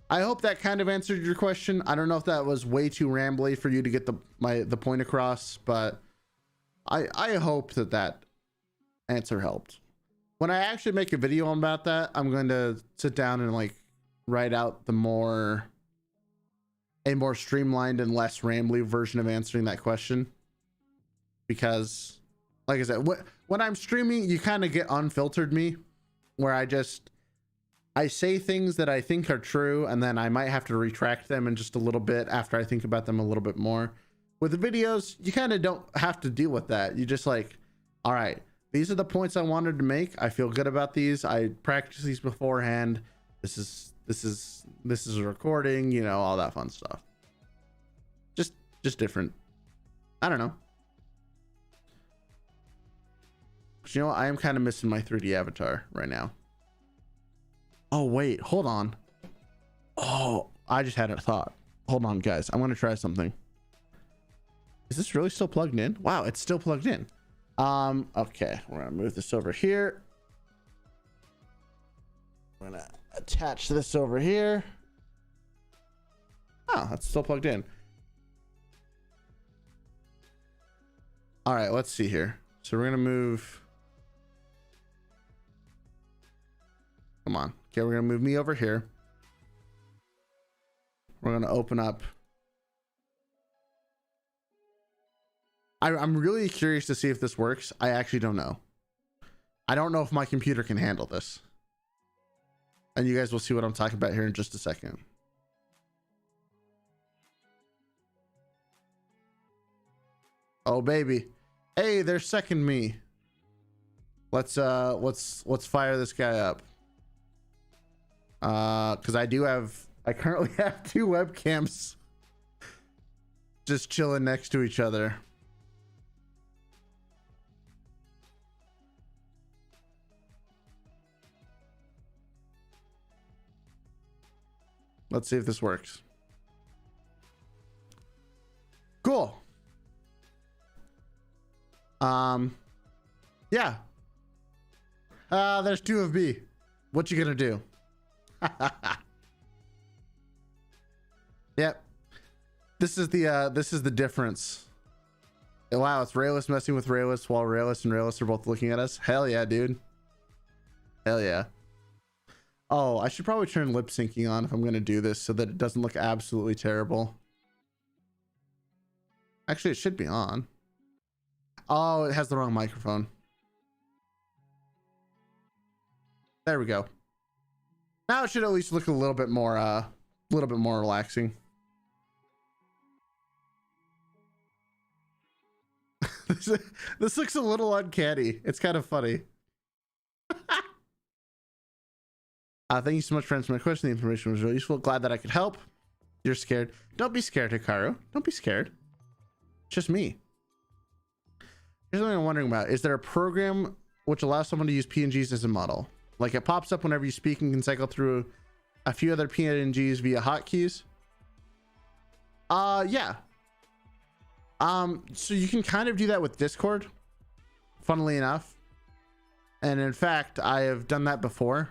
I hope that kind of answered your question. I don't know if that was way too rambly for you to get the point across, but I hope that answer helped. When I actually make a video about that, I'm going to sit down and like write out a more streamlined and less rambly version of answering that question. Because like I said, when I'm streaming, you kind of get unfiltered me, where I say things that I think are true, and then I might have to retract them in just a little bit after I think about them a little bit more. With the videos, you kind of don't have to deal with that. You just like, all right, these are the points I wanted to make. I feel good about these. I practiced these beforehand. This is a recording, you know, all that fun stuff. Just different. I don't know. But you know what? I am kind of missing my 3D avatar right now. Oh, wait, hold on. Oh, I just had a thought. Hold on, guys. I'm going to try something. Is this really still plugged in? Wow, it's still plugged in. Okay, we're going to move this over here. We're going to attach this over here. Oh, that's still plugged in. All right, let's see here. So we're going to move. Come on. Okay, we're going to move me over here. We're going to open up. I'm really curious to see if this works. I actually don't know. I don't know if my computer can handle this. And you guys will see what I'm talking about here in just a second. Oh, baby. Hey, there's second me. Let's fire this guy up. Because I currently have two webcams just chilling next to each other. Let's see if this works. Cool. Yeah. There's two of me. What you gonna do? Yep. This is the difference. Wow, it's Rayless messing with Rayless while Rayless and Rayless are both looking at us. Hell yeah, dude. Hell yeah. Oh, I should probably turn lip syncing on if I'm gonna do this so that it doesn't look absolutely terrible. Actually, it should be on. Oh, it has the wrong microphone. There we go. Now it should at least look a little bit more relaxing. This looks a little uncanny. It's kind of funny. Thank you so much for answering my question. The information was really useful. Glad that I could help. You're scared. Don't be scared, Hikaru. Don't be scared. It's just me. Here's something I'm wondering about. Is there a program which allows someone to use PNGs as a model? Like it pops up whenever you speak and can cycle through a few other PNGs via hotkeys? Yeah. So you can kind of do that with Discord, funnily enough. And in fact, I have done that before.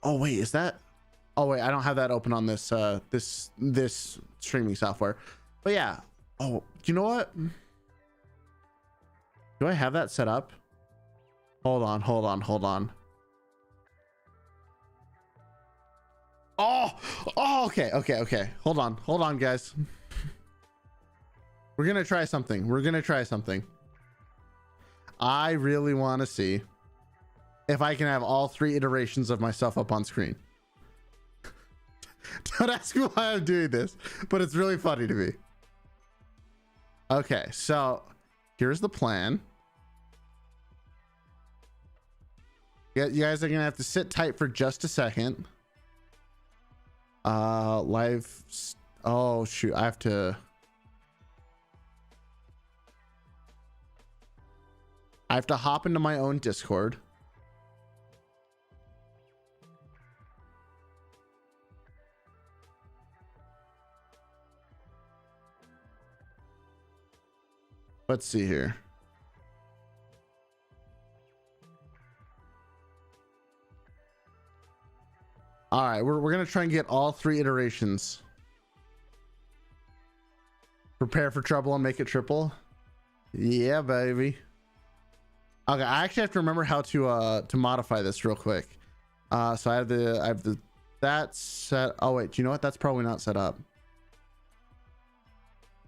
Oh wait, is that? Oh wait, I don't have that open on this this streaming software. But yeah. Oh, you know what? Do I have that set up? Hold on. Oh, okay. Hold on, guys. We're gonna try something. I really want to see if I can have all 3 iterations of myself up on screen. Don't ask me why I'm doing this, but it's really funny to me. Okay, so here's the plan. Yeah, you guys are gonna have to sit tight for just a second. Live. Oh shoot, I have to hop into my own Discord. Let's see here. All right, we're gonna try and get all 3 iterations. Prepare for trouble and make it triple. Yeah, baby. Okay, I actually have to remember how to modify this real quick. So I have the that set. Oh wait, do you know what? That's probably not set up.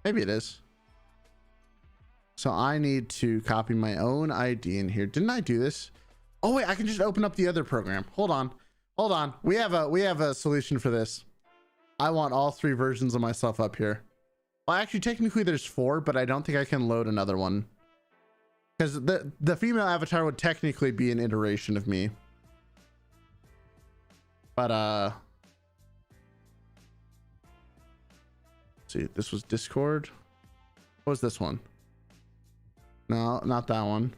Maybe it is. So I need to copy my own ID in here. Didn't I do this? Oh wait, I can just open up the other program. Hold on. We have a solution for this. I want all 3 versions of myself up here. Well, actually, technically there's 4, but I don't think I can load another one. Because the female avatar would technically be an iteration of me. But let's see, this was Discord. What was this one? No, not that one.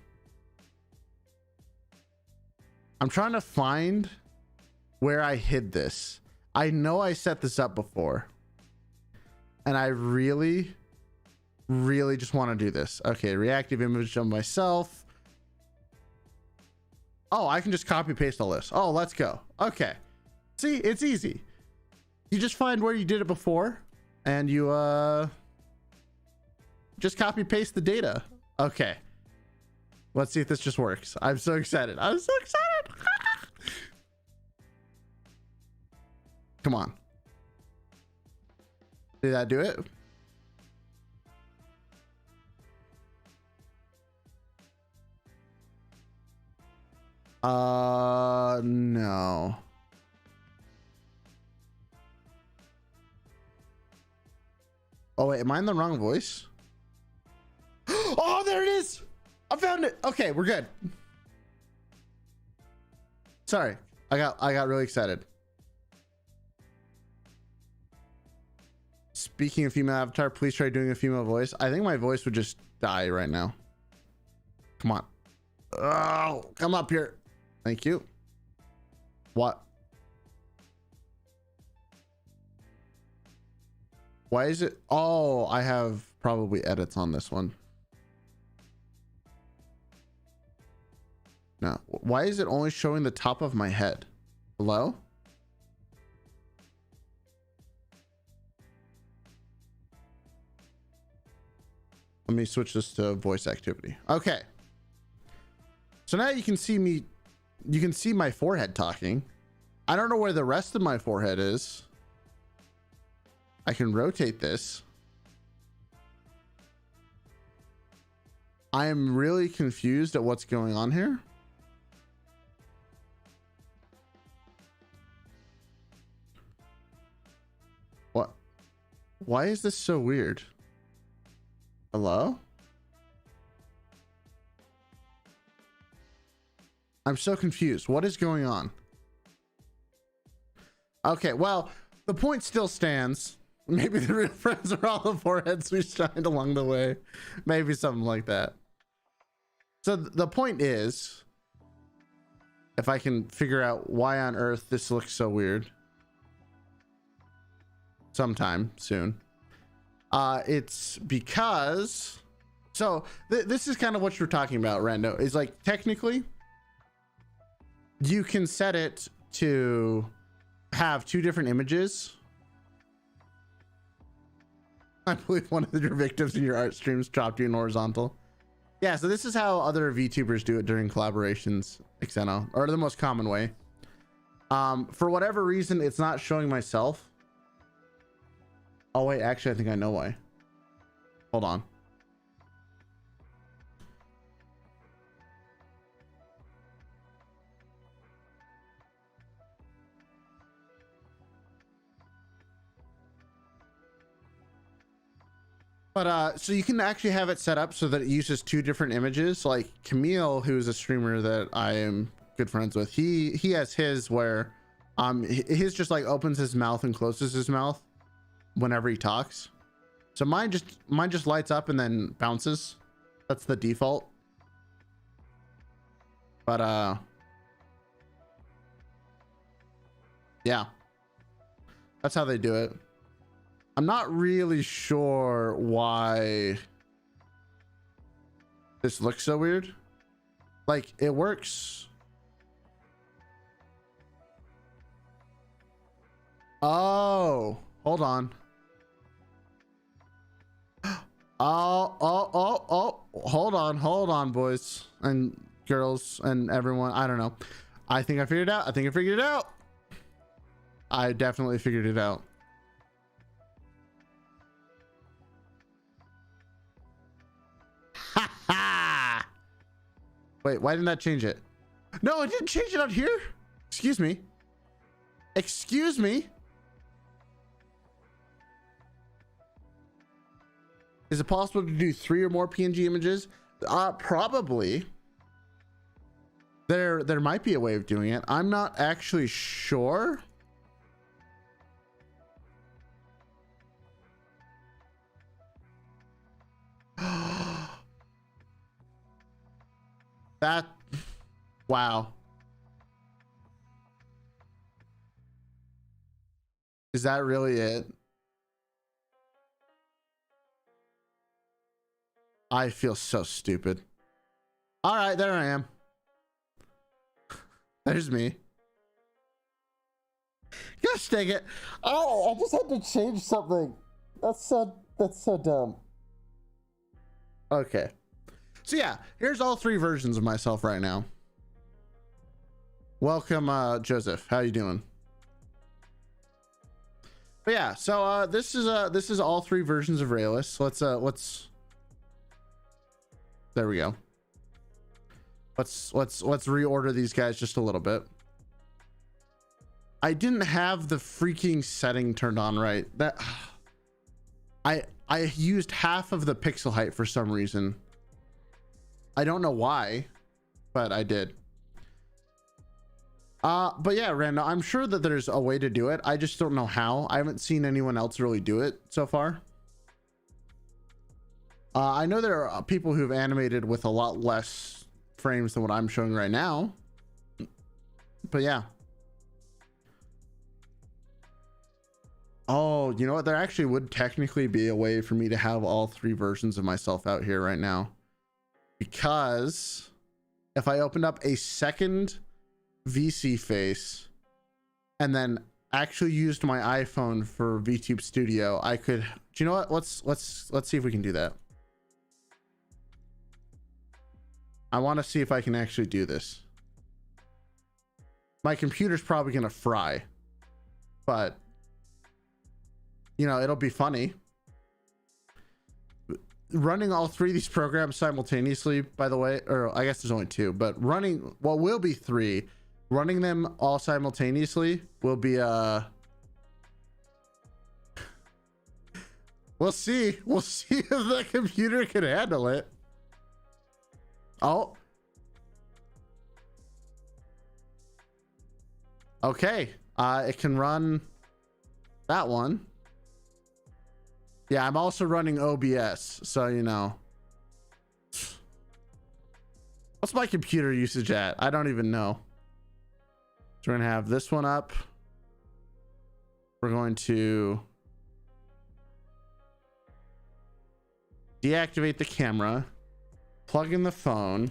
I'm trying to find where I hid this. I know I set this up before. And I really just want to do this. Okay, reactive image of myself. Oh, I can just copy paste all this. Oh, let's go. Okay. See, it's easy. You just find where you did it before and you just copy paste the data. Okay. Let's see if this just works. I'm so excited. I'm so excited. Come on. Did that do it? No. Oh wait, am I in the wrong voice? Oh, there it is. I found it. Okay, we're good. Sorry. I got really excited. Speaking of female avatar, please try doing a female voice. I think my voice would just die right now. Come on. Oh, come up here. Thank you. What? Why is it? Oh, I have probably edits on this one. No. Why is it only showing the top of my head? Hello? Let me switch this to voice activity. Okay. So now you can see me. You can see my forehead talking. I don't know where the rest of my forehead is. I can rotate this. I am really confused at what's going on here. What? Why is this so weird? Hello? I'm so confused. What is going on? Okay, well, the point still stands. Maybe the real friends are all the foreheads we shined along the way. Maybe something like that. So the point is, if I can figure out why on earth this looks so weird sometime soon, it's because, so this is kind of what you're talking about, Rando, is like technically you can set it to have 2 different images. I believe one of your victims in your art streams dropped you in horizontal. Yeah, so this is how other VTubers do it during collaborations, Xeno, or the most common way. For whatever reason, it's not showing myself. Oh wait, actually, I think I know why. Hold on. But so you can actually have it set up so that it uses two different images. Like Camille, who's a streamer that I am good friends with, he has his where his just like opens his mouth and closes his mouth whenever he talks. So mine just lights up and then bounces. That's the default. But yeah, that's how they do it. I'm not really sure why this looks so weird. Like, it works. Oh, hold on. Oh, hold on, boys and girls and everyone. I don't know. I think I figured it out. I definitely figured it out. Wait, why didn't that change it? No, it didn't change it out here. Excuse me. Excuse me. Is it possible to do 3 or more PNG images? Probably. There might be a way of doing it. I'm not actually sure. That, wow. Is that really it? I feel so stupid. All right, there I am. There's me. Gosh dang it. Oh, I just had to change something. That's so dumb. Okay. So yeah, here's all 3 versions of myself right now. Welcome, Joseph. How you doing? But yeah, so this is all 3 versions of Rayless. Let's there we go. Let's reorder these guys just a little bit. I didn't have the freaking setting turned on right. That I used half of the pixel height for some reason. I don't know why, but I did. But yeah, Randall, I'm sure that there's a way to do it. I just don't know how. I haven't seen anyone else really do it so far. I know there are people who've animated with a lot less frames than what I'm showing right now. But yeah. Oh, you know what? There actually would technically be a way for me to have all 3 versions of myself out here right now. Because if I opened up a second VC face and then actually used my iPhone for VTube Studio, I could, do you know what? Let's see if we can do that. I want to see if I can actually do this. My computer's probably going to fry, but you know, it'll be funny. Running all 3 of these programs simultaneously, by the way, or I guess there's only 2, but running what will be 3, running them all simultaneously will be we'll see if the computer can handle it. Oh, okay, it can run that one. Yeah, I'm also running OBS, so you know. What's my computer usage at? I don't even know. So we're gonna have this one up. We're going to deactivate the camera, plug in the phone.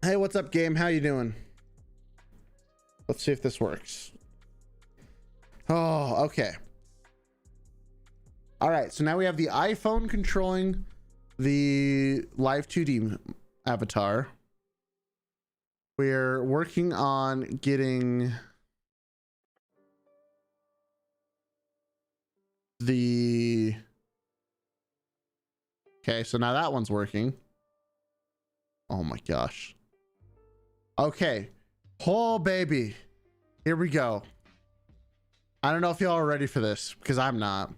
Hey, what's up, game? How you doing? Let's see if this works. Oh, okay. All right, so now we have the iPhone controlling the live 2D avatar. We're working on getting the... Okay, so now that one's working. Oh my gosh. Okay. Oh, baby. Here we go. I don't know if y'all are ready for this, because I'm not.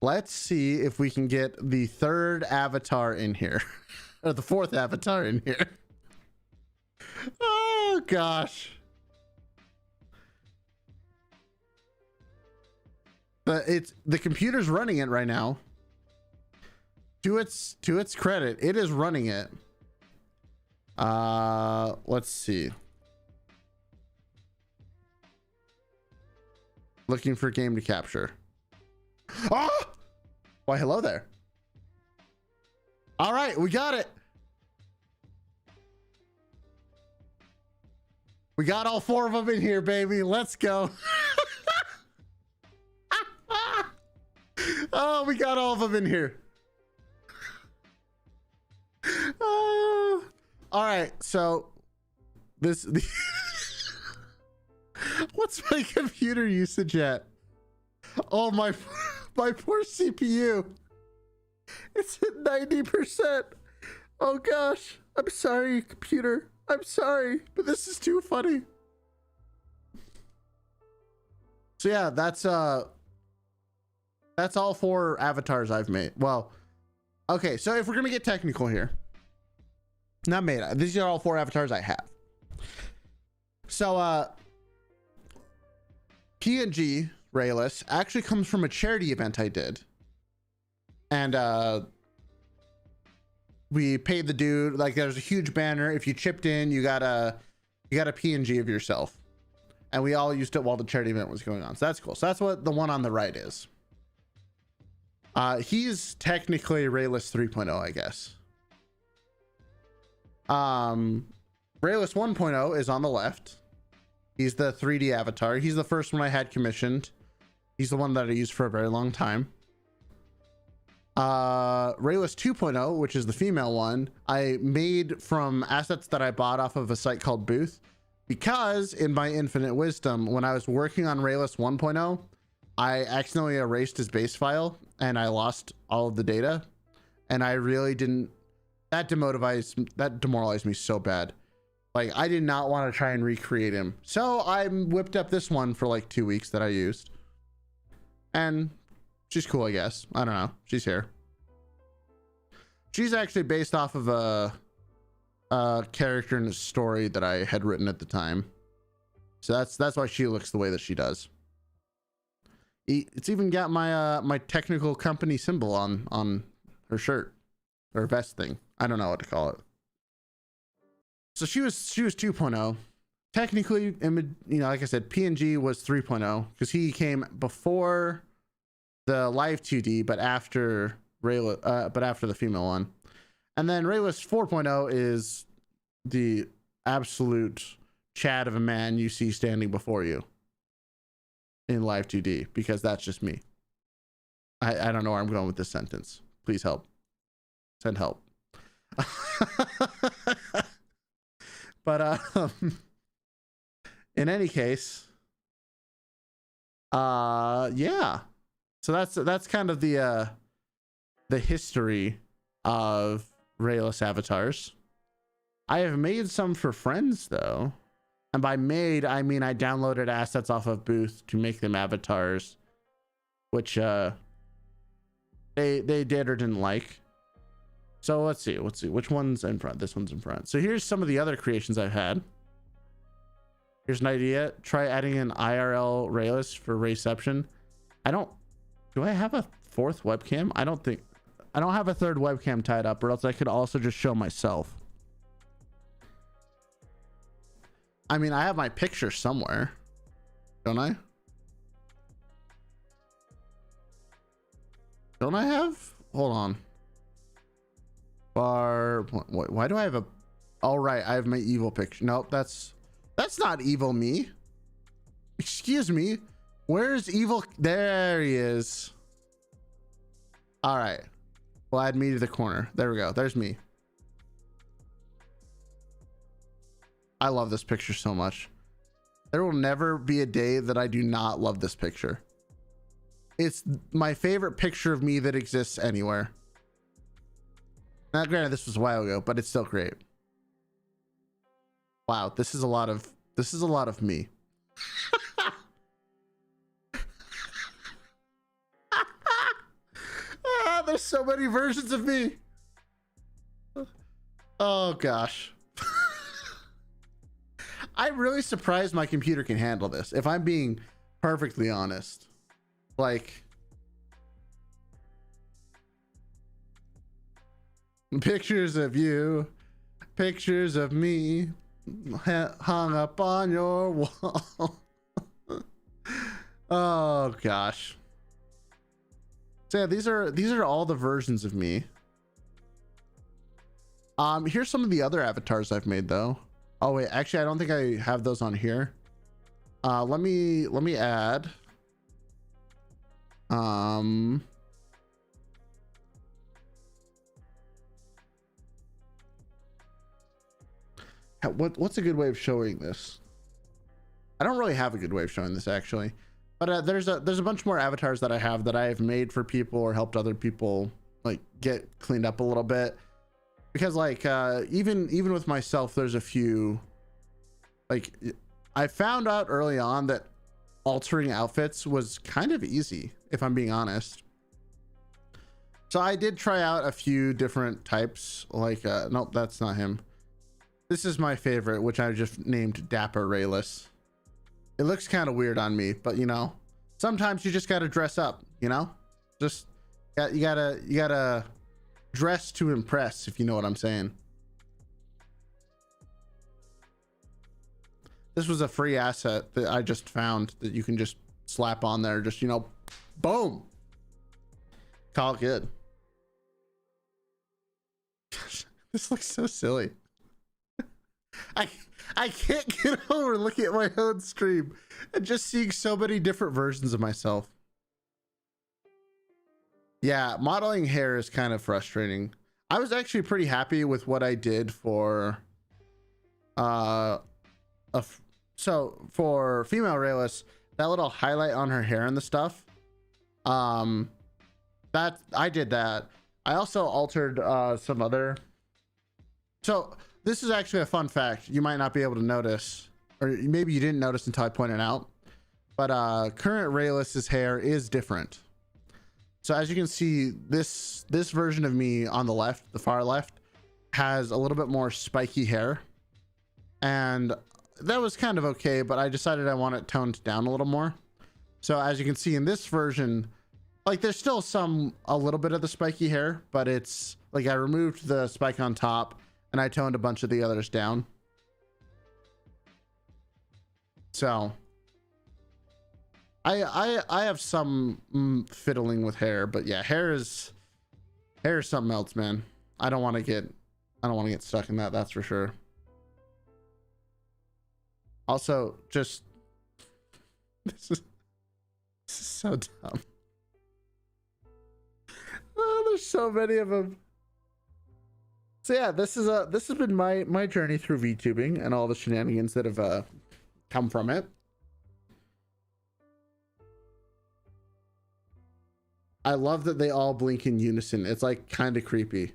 Let's see if we can get the third avatar in here. Or the fourth avatar in here. Oh, gosh. But the computer's running it right now. To its credit, it is running it. Let's see. Looking for game to capture. Oh! Why, hello there. All right, we got it. We got all four of them in here, baby. Let's go. Oh, we got all of them in here. Oh. All right, so what's my computer usage at? Oh, my poor CPU. It's at 90%. Oh gosh, I'm sorry, computer. I'm sorry, but this is too funny. So yeah, that's all four avatars I've made. Well, okay, so if we're gonna get technical here, not made, these are all four avatars I have. So PNG Rayless actually comes from a charity event I did, and we paid the dude, like, there's a huge banner. If you chipped in, you got a PNG of yourself, and we all used it while the charity event was going on. So that's cool. So that's what the one on the right is. He's technically Rayless 3.0, I guess. Rayless 1.0 is on the left. He's the 3D avatar. He's the first one I had commissioned. He's the one that I used for a very long time. Rayless 2.0, which is the female one, I made from assets that I bought off of a site called Booth, because in my infinite wisdom, when I was working on Rayless 1.0, I accidentally erased his base file and I lost all of the data, and I really didn't, that demoralized me so bad. Like, I did not want to try and recreate him. So I whipped up this one for like 2 weeks that I used, and she's cool, I guess. I don't know. She's here. She's actually based off of a character in a story that I had written at the time. So that's why she looks the way that she does. It's even got my my technical company symbol on her shirt or vest thing. I don't know what to call it. So she was 2.0. Technically, like I said, PNG was 3.0 because he came before the live 2D, but after the female one. And then Rayless 4.0 is the absolute Chad of a man you see standing before you in live 2D, because that's just me. I don't know where I'm going with this sentence. Please help. Send help. But in any case, yeah. So that's kind of the history of Rayless avatars. I have made some for friends though, and by made I mean I downloaded assets off of Booth to make them avatars, which they did or didn't like. So let's see which one's in front. This one's in front. So here's some of the other creations I've had. Here's an idea. Try adding an IRL Rayless for Rayception. Do I have a fourth webcam? I don't have a third webcam tied up, or else I could also just show myself. I mean, I have my picture somewhere, don't I? Don't I have? Hold on. Why do I have a... Oh, right, I have my evil picture. Nope, that's not evil me. Excuse me. Where's evil? There he is. All right. We'll add me to the corner. There we go. There's me. I love this picture so much. There will never be a day that I do not love this picture. It's my favorite picture of me that exists anywhere. Now, granted, this was a while ago, but it's still great. Wow, this is a lot of me. There's so many versions of me. Oh gosh. I'm really surprised my computer can handle this, if I'm being perfectly honest. Like, pictures of you, pictures of me hung up on your wall. Oh gosh. So yeah, these are all the versions of me. Here's some of the other avatars I've made though. Oh wait, actually I don't think I have those on here. Let me add. What's a good way of showing this? I don't really have a good way of showing this actually, but there's a bunch more avatars that I have made for people or helped other people like get cleaned up a little bit, because like even with myself, there's a few, like, I found out early on that altering outfits was kind of easy, if I'm being honest. So I did try out a few different types, like nope, that's not him. This is my favorite, which I just named Dapper Rayless. It looks kind of weird on me, but you know, sometimes you just got to dress up, you know, just you gotta dress to impress, if you know what I'm saying. This was a free asset that I just found that you can just slap on there, just, you know, boom, call it good. Gosh, this looks so silly. I can't get over looking at my own stream and just seeing so many different versions of myself. Yeah, modeling hair is kind of frustrating. I was actually pretty happy with what I did for so for female Rayless, that little highlight on her hair and the stuff, that I did that. I also altered some other. So this is actually a fun fact you might not be able to notice, or maybe you didn't notice until I pointed out, but current Rayless's hair is different. So as you can see, this version of me on the left, the far left, has a little bit more spiky hair, and that was kind of okay, but I decided I want it toned down a little more. So as you can see in this version, like, there's still a little bit of the spiky hair, but it's like I removed the spike on top and I toned a bunch of the others down. So I have some fiddling with hair, but yeah, hair is something else, man. I don't want to get stuck in that, that's for sure. Also, just this is so dumb. Oh, there's so many of them. So yeah, this has been my journey through VTubing and all the shenanigans that have come from it. I love that they all blink in unison. It's like kind of creepy.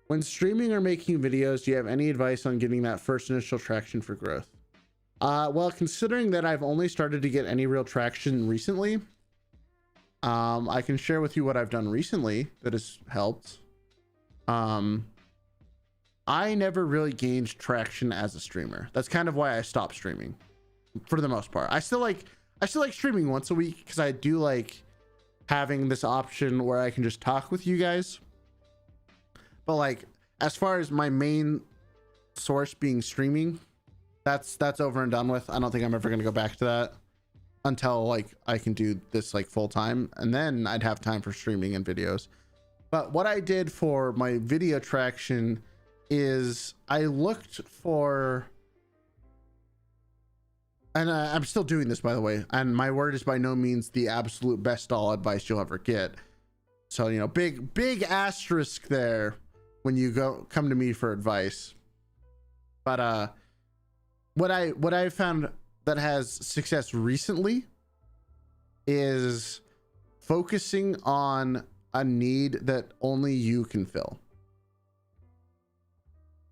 When streaming or making videos, do you have any advice on getting that first initial traction for growth? Well, considering that I've only started to get any real traction recently, I can share with you what I've done recently that has helped. I never really gained traction as a streamer. That's kind of why I stopped streaming for the most part. I still like streaming once a week because I do like having this option where I can just talk with you guys. But like, as far as my main source being streaming, that's over and done with. I don't think I'm ever going to go back to that until like I can do this like full time, and then I'd have time for streaming and videos. But what I did for my video traction is I looked for, and I'm still doing this, by the way, and my word is by no means the absolute best doll advice you'll ever get. So, you know, big asterisk there. when you come to me for advice. But what I found that has success recently is focusing on a need that only you can fill.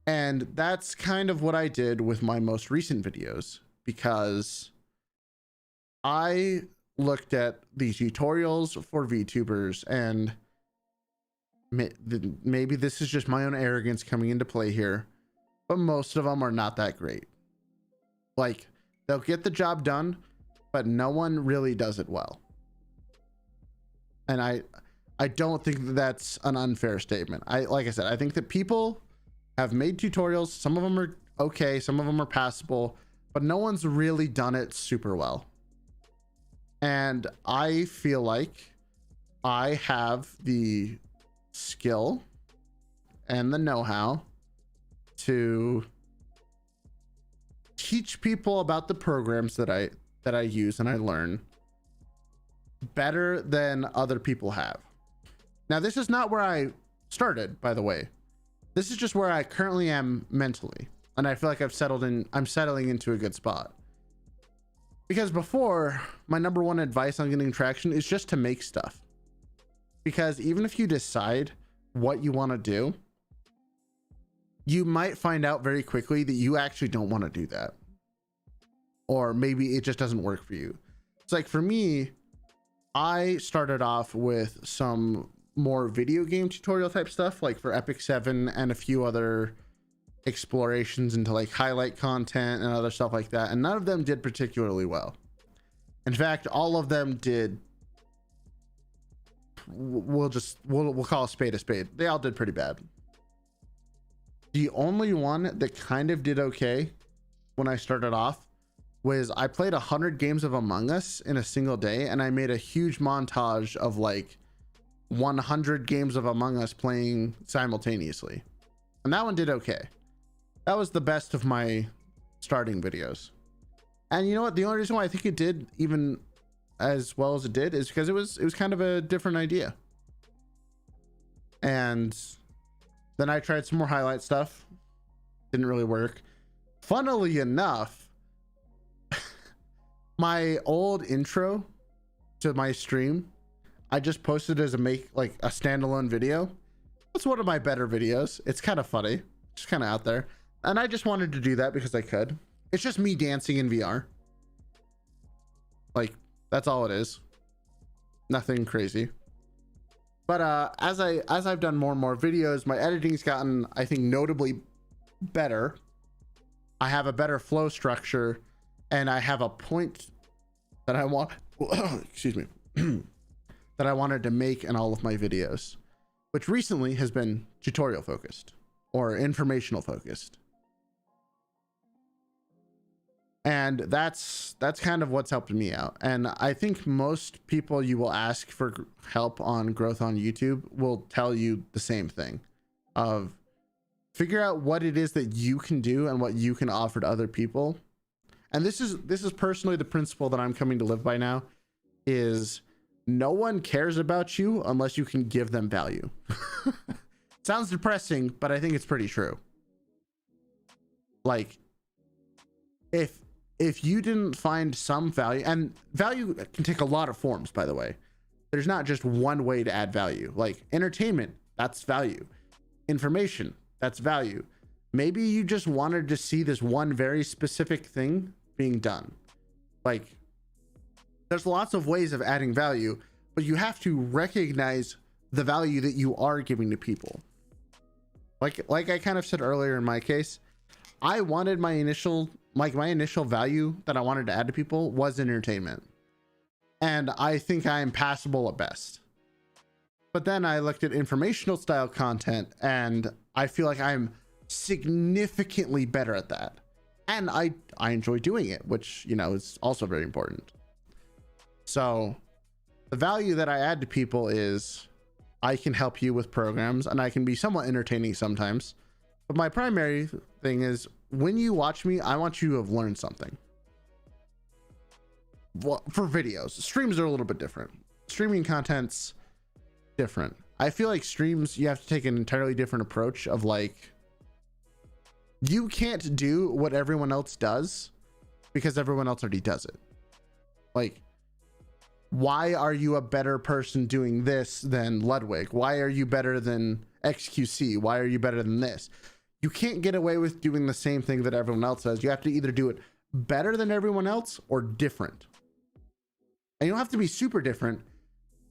And that's kind of what I did with my most recent videos, because I looked at these tutorials for VTubers, and maybe this is just my own arrogance coming into play here, but most of them are not that great. Like, they'll get the job done, but no one really does it well. And I don't think that that's an unfair statement. Like I said, I think that people have made tutorials. Some of them are okay, some of them are passable, but no one's really done it super well. And I feel like I have the skill and the know-how to teach people about the programs that I use and I learn better than other people have. Now, this is not where I started, by the way. This is just where I currently am mentally, and I feel like I'm settling into a good spot. Because before, my number one advice on getting traction is just to make stuff. Because even if you decide what you want to do, you might find out very quickly that you actually don't want to do that. Or maybe it just doesn't work for you. It's like, for me, I started off with some more video game tutorial type stuff, like for Epic 7 and a few other explorations into like highlight content and other stuff like that, and none of them did particularly well. In fact, all of them did, we'll call a spade a spade, they all did pretty bad. The only one that kind of did okay when I started off was I played 100 games of Among Us in a single day, and I made a huge montage of like 100 games of Among Us playing simultaneously, and that one did okay. That was the best of my starting videos. And you know what, the only reason why I think it did even as well as it did is because it was kind of a different idea. And then I tried some more highlight stuff, didn't really work. Funnily enough, my old intro to my stream, I just posted as a standalone video. That's one of my better videos. It's kind of funny, just kind of out there. And I just wanted to do that because I could. It's just me dancing in VR. Like, that's all it is. Nothing crazy. But as I've done more and more videos, my editing's gotten, I think, notably better. I have a better flow structure, and I have a point that I want, excuse me, that I wanted to make in all of my videos, which recently has been tutorial focused or informational focused. And that's kind of what's helped me out. And I think most people you will ask for help on growth on YouTube will tell you the same thing of figure out what it is that you can do and what you can offer to other people. And this is personally the principle that I'm coming to live by now, is no one cares about you unless you can give them value. Sounds depressing, but I think it's pretty true. Like, if you didn't find some value, and value can take a lot of forms, by the way. There's not just one way to add value. Like entertainment, that's value. Information, that's value. Maybe you just wanted to see this one very specific thing being done. Like, there's lots of ways of adding value, but you have to recognize the value that you are giving to people. Like I kind of said earlier in my case, I wanted my initial value that I wanted to add to people was entertainment. And I think I'm passable at best. But then I looked at informational style content, and I feel like I'm significantly better at that. And I enjoy doing it, which, you know, is also very important. So the value that I add to people is I can help you with programs, and I can be somewhat entertaining sometimes. But my primary thing is, when you watch me, I want you to have learned something. Well, for videos, streams are a little bit different. Streaming content's different. I feel like streams, you have to take an entirely different approach of like, you can't do what everyone else does because everyone else already does it. Like, why are you a better person doing this than Ludwig? Why are you better than XQC? Why are you better than this? You can't get away with doing the same thing that everyone else does. You have to either do it better than everyone else or different. And you don't have to be super different.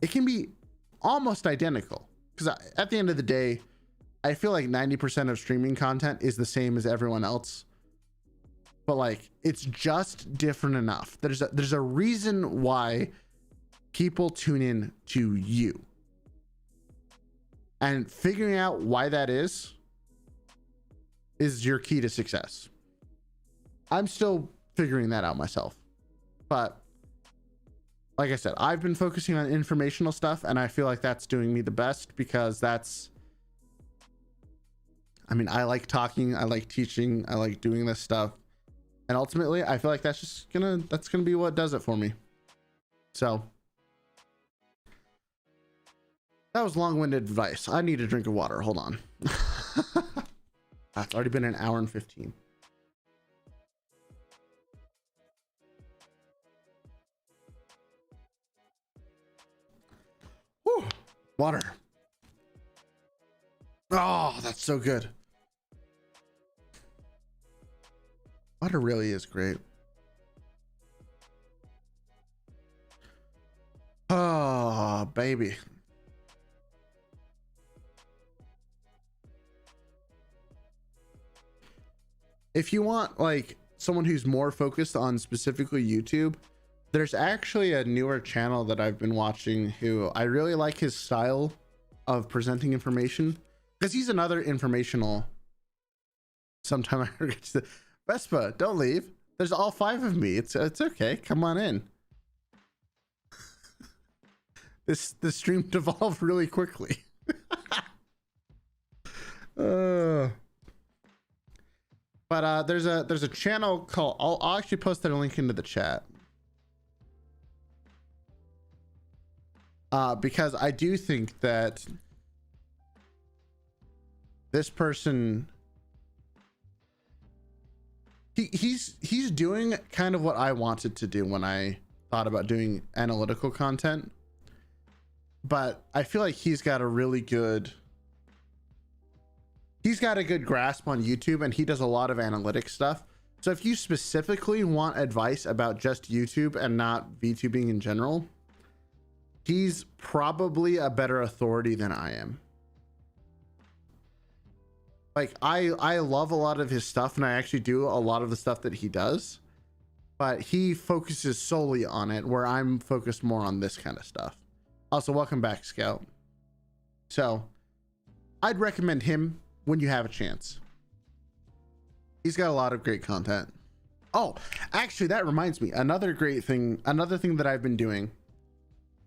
It can be almost identical, because at the end of the day, I feel like 90% of streaming content is the same as everyone else, but like, it's just different enough. There's a reason why people tune in to you, and figuring out why that is your key to success. I'm still figuring that out myself, but like I said, I've been focusing on informational stuff, and I feel like that's doing me the best, because that's, I mean, I like talking, I like teaching, I like doing this stuff, and ultimately I feel like that's gonna be what does it for me. So that was long-winded advice. I need a drink of water. Hold on. It's already been an hour and 15. Whew. Water. Oh, that's so good. Water really is great. Oh, baby. If you want like someone who's more focused on specifically YouTube, there's actually a newer channel that I've been watching who I really like his style of presenting information, because he's another informational. Sometime I forget to, Vespa, don't leave. There's all 5 of me. It's okay. Come on in. This stream devolved really quickly. But there's a channel called, I'll actually post that link into the chat. Because I do think that this person, he's doing kind of what I wanted to do when I thought about doing analytical content, but I feel like he's got a good grasp on YouTube, and he does a lot of analytic stuff. So if you specifically want advice about just YouTube and not VTubing in general, he's probably a better authority than I am. Like, I love a lot of his stuff, and I actually do a lot of the stuff that he does, but he focuses solely on it, where I'm focused more on this kind of stuff. Also, welcome back, Scout. So I'd recommend him when you have a chance. He's got a lot of great content. Oh, actually, that reminds me, another thing that I've been doing,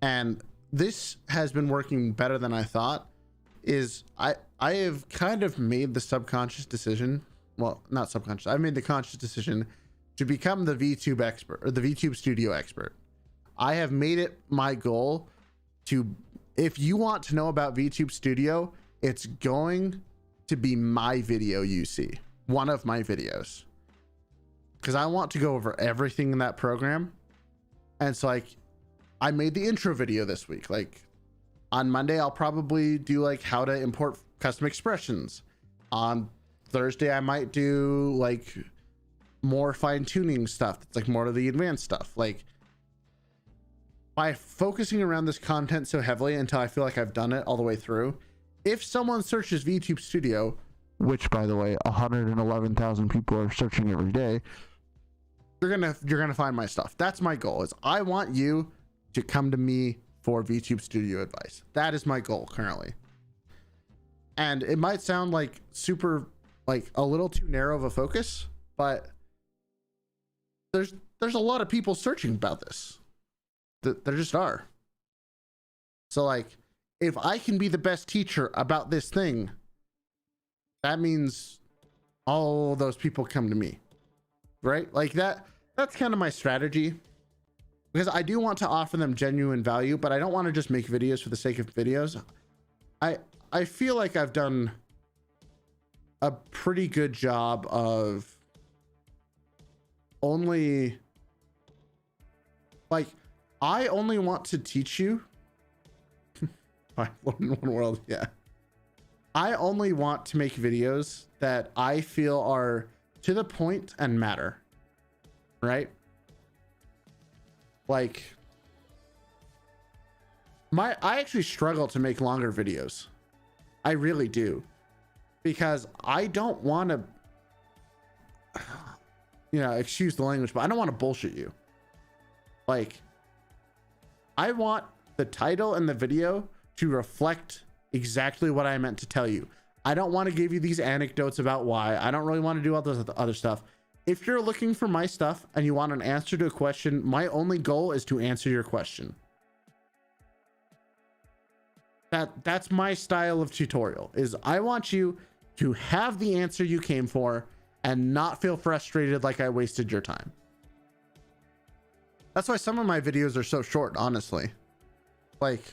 and this has been working better than I thought, is I have kind of made the subconscious decision, well, not subconscious, I made the conscious decision to become the VTube expert, or the VTube studio expert. I have made it my goal to, if you want to know about VTube studio, it's going to be my video you see, one of my videos, because I want to go over everything in that program. And it's like, I made the intro video this week. Like, on Monday, I'll probably do like how to import custom expressions. On Thursday, I might do like more fine-tuning stuff. That's like more of the advanced stuff. Like, by focusing around this content so heavily until I feel like I've done it all the way through, if someone searches VTube Studio, which by the way, 111,000 people are searching every day, you're gonna find my stuff. That's my goal. Is I want you to come to me for VTube Studio advice. That is my goal currently. And it might sound like super, like a little too narrow of a focus, but there's a lot of people searching about this. There just are. So like, if I can be the best teacher about this thing, that means all those people come to me, right? Like that's kind of my strategy, because I do want to offer them genuine value, but I don't want to just make videos for the sake of videos. I feel like I've done a pretty good job of only, like, I only want to teach you. One world, yeah. I only want to make videos that I feel are to the point and matter, right? Like, I actually struggle to make longer videos. I really do, because I don't want to, you know, excuse the language, but I don't want to bullshit you. Like, I want the title and the video to reflect exactly what I meant to tell you. I don't want to give you these anecdotes about why. I don't really want to do all this other stuff. If you're looking for my stuff and you want an answer to a question, my only goal is to answer your question. That's my style of tutorial, is I want you to have the answer you came for and not feel frustrated like I wasted your time. That's why some of my videos are so short, honestly. Like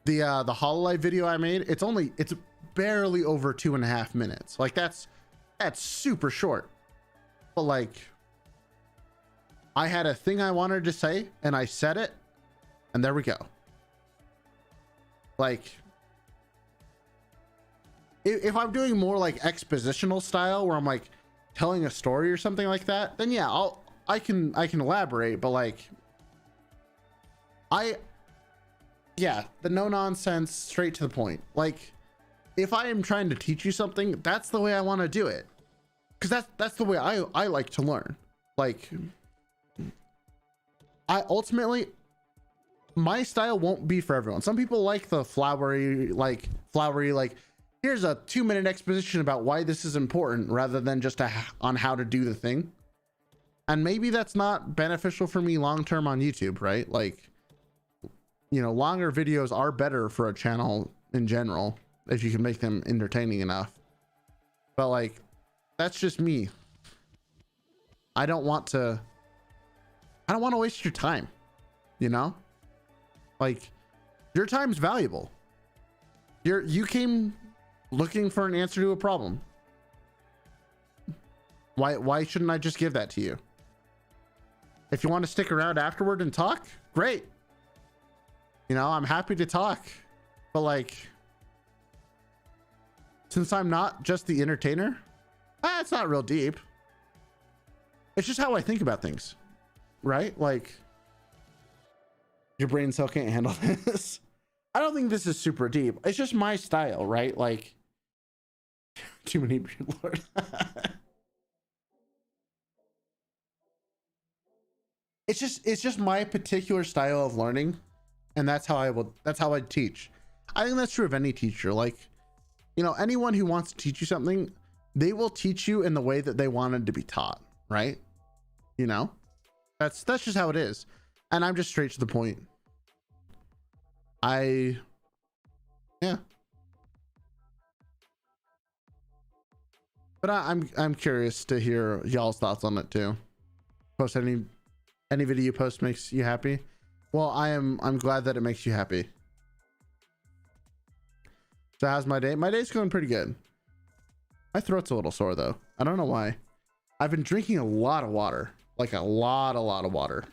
the HoloLive video I made, it's barely over 2.5 minutes. Like that's super short. But like, I had a thing I wanted to say and I said it, and there we go. Like, if I'm doing more like expositional style where I'm like telling a story or something like that, then yeah, I can elaborate, but like yeah, the no nonsense, straight to the point. Like, if I am trying to teach you something, that's the way I want to do it, because that's the way I like to learn. Like, I ultimately, my style won't be for everyone. Some people like the flowery, like here's a 2-minute exposition about why this is important, rather than just on how to do the thing. And maybe that's not beneficial for me long term on YouTube, right? Like, you know, longer videos are better for a channel in general if you can make them entertaining enough. But like, that's just me. I don't want to waste your time, you know? Like, your time's valuable. You came looking for an answer to a problem. Why shouldn't I just give that to you? If you want to stick around afterward and talk, great. You know, I'm happy to talk. But like, since I'm not just the entertainer, it's not real deep. It's just how I think about things, right? Like, your brain cell can't handle this. I don't think this is super deep. It's just my style, right? Like, too many Lord. It's just my particular style of learning, and that's how I teach. I think that's true of any teacher. Like, you know, anyone who wants to teach you something, they will teach you in the way that they wanted to be taught, right? You know, that's just how it is. And I'm just straight to the point. Yeah. But I'm curious to hear y'all's thoughts on it too. Post any video you post makes you happy. Well, I'm glad that it makes you happy. So how's my day? My day's going pretty good. My throat's a little sore though. I don't know why. I've been drinking a lot of water, like a lot of water.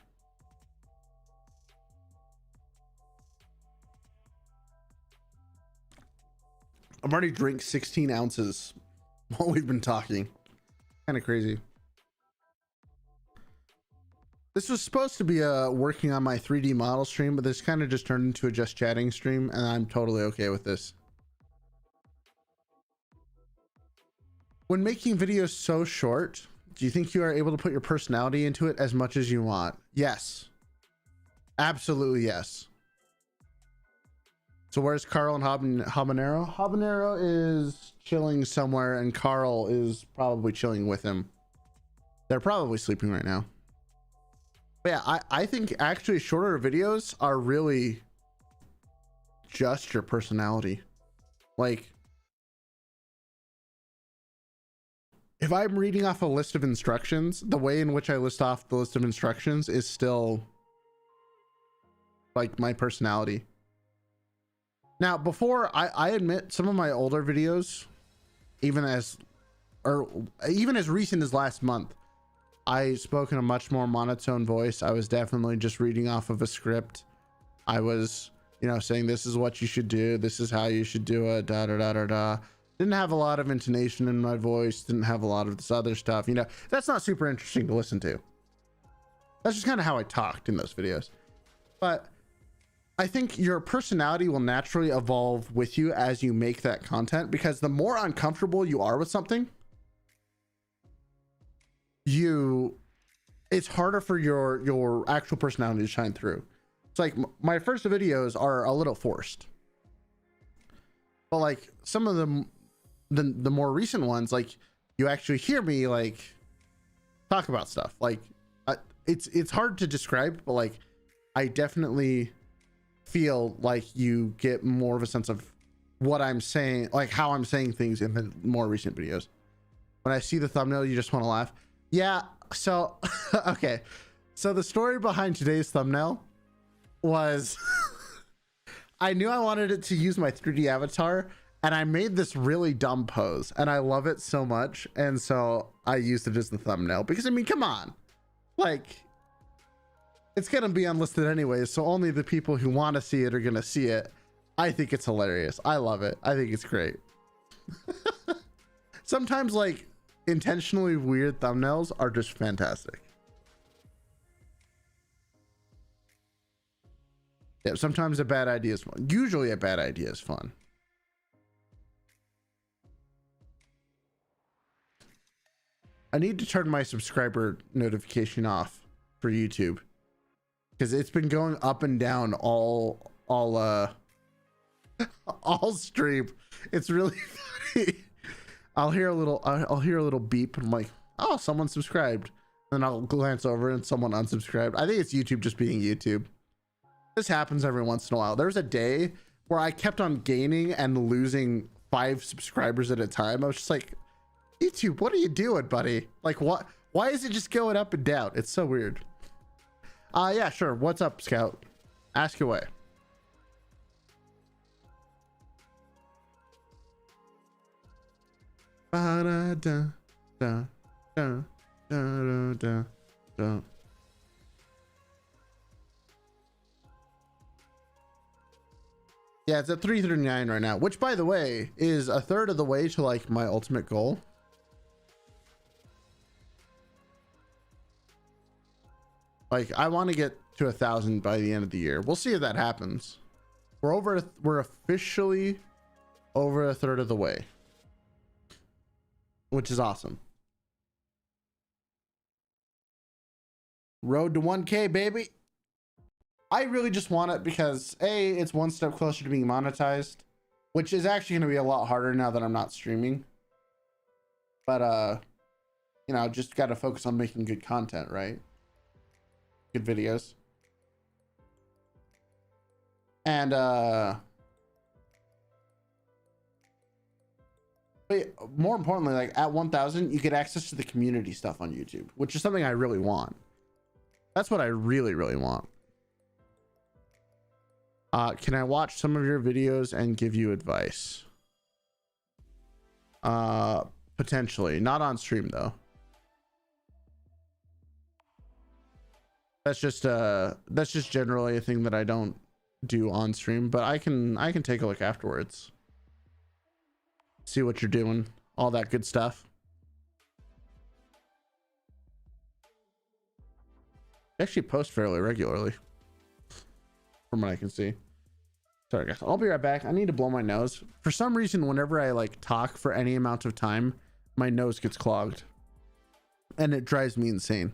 I've already drank 16 ounces while we've been talking. Kind of crazy. This was supposed to be working on my 3D model stream, but this kind of just turned into a just chatting stream, and I'm totally okay with this. When making videos so short, do you think you are able to put your personality into it as much as you want? Yes. Absolutely yes. So where's Carl and Habanero? Habanero is chilling somewhere, and Carl is probably chilling with him. They're probably sleeping right now. But yeah, I think actually shorter videos are really just your personality. Like, if I'm reading off a list of instructions, the way in which I list off the list of instructions is still like my personality. Now, before I admit some of my older videos, even as recent as last month, I spoke in a much more monotone voice. I was definitely just reading off of a script. I was, you know, saying this is what you should do. This is how you should do it. Da da da da da. Didn't have a lot of intonation in my voice. Didn't have a lot of this other stuff. You know, that's not super interesting to listen to. That's just kind of how I talked in those videos. But I think your personality will naturally evolve with you as you make that content, because the more uncomfortable you are with something, it's harder for your actual personality to shine through. It's like my first videos are a little forced, but like some of them, the more recent ones, like you actually hear me like talk about stuff. Like it's hard to describe, but like I definitely feel like you get more of a sense of what I'm saying, like how I'm saying things in the more recent videos. When I see the thumbnail, you just want to laugh. Yeah. So, okay. So the story behind today's thumbnail was I knew I wanted it to use my 3D avatar, and I made this really dumb pose, and I love it so much. And so I used it as the thumbnail because, I mean, come on, like it's going to be unlisted anyways. So only the people who want to see it are going to see it. I think it's hilarious. I love it. I think it's great. Sometimes like intentionally weird thumbnails are just fantastic. Yeah, sometimes a bad idea is fun. Usually a bad idea is fun. I need to turn my subscriber notification off for YouTube because it's been going up and down all stream. It's really funny. I'll hear a little beep and I'm like, oh, someone subscribed. Then I'll glance over and someone unsubscribed. I think it's YouTube just being YouTube. This happens every once in a while. There was a day where I kept on gaining and losing 5 subscribers at a time. I was just like, YouTube, what are you doing, buddy? Like, what? Why is it just going up and down? It's so weird. Yeah, sure. What's up, Scout? Ask away. Yeah, it's at 339 right now, which, by the way, is a third of the way to like my ultimate goal. Like, I want to get to 1,000 by the end of the year. We'll see if that happens. We're officially over a third of the way, which is awesome. Road to 1K, baby. I really just want it because A, it's one step closer to being monetized, which is actually going to be a lot harder now that I'm not streaming. But, you know, just got to focus on making good content, right? Good videos. And, but more importantly, like at 1,000, you get access to the community stuff on YouTube, which is something I really want. That's what I really, really want. Can I watch some of your videos and give you advice? Potentially. Not on stream though. That's just generally a thing that I don't do on stream, but I can take a look afterwards. See what you're doing, all that good stuff. I actually post fairly regularly from what I can see. Sorry guys, I'll be right back. I need to blow my nose. For some reason, whenever I like talk for any amount of time, my nose gets clogged and it drives me insane.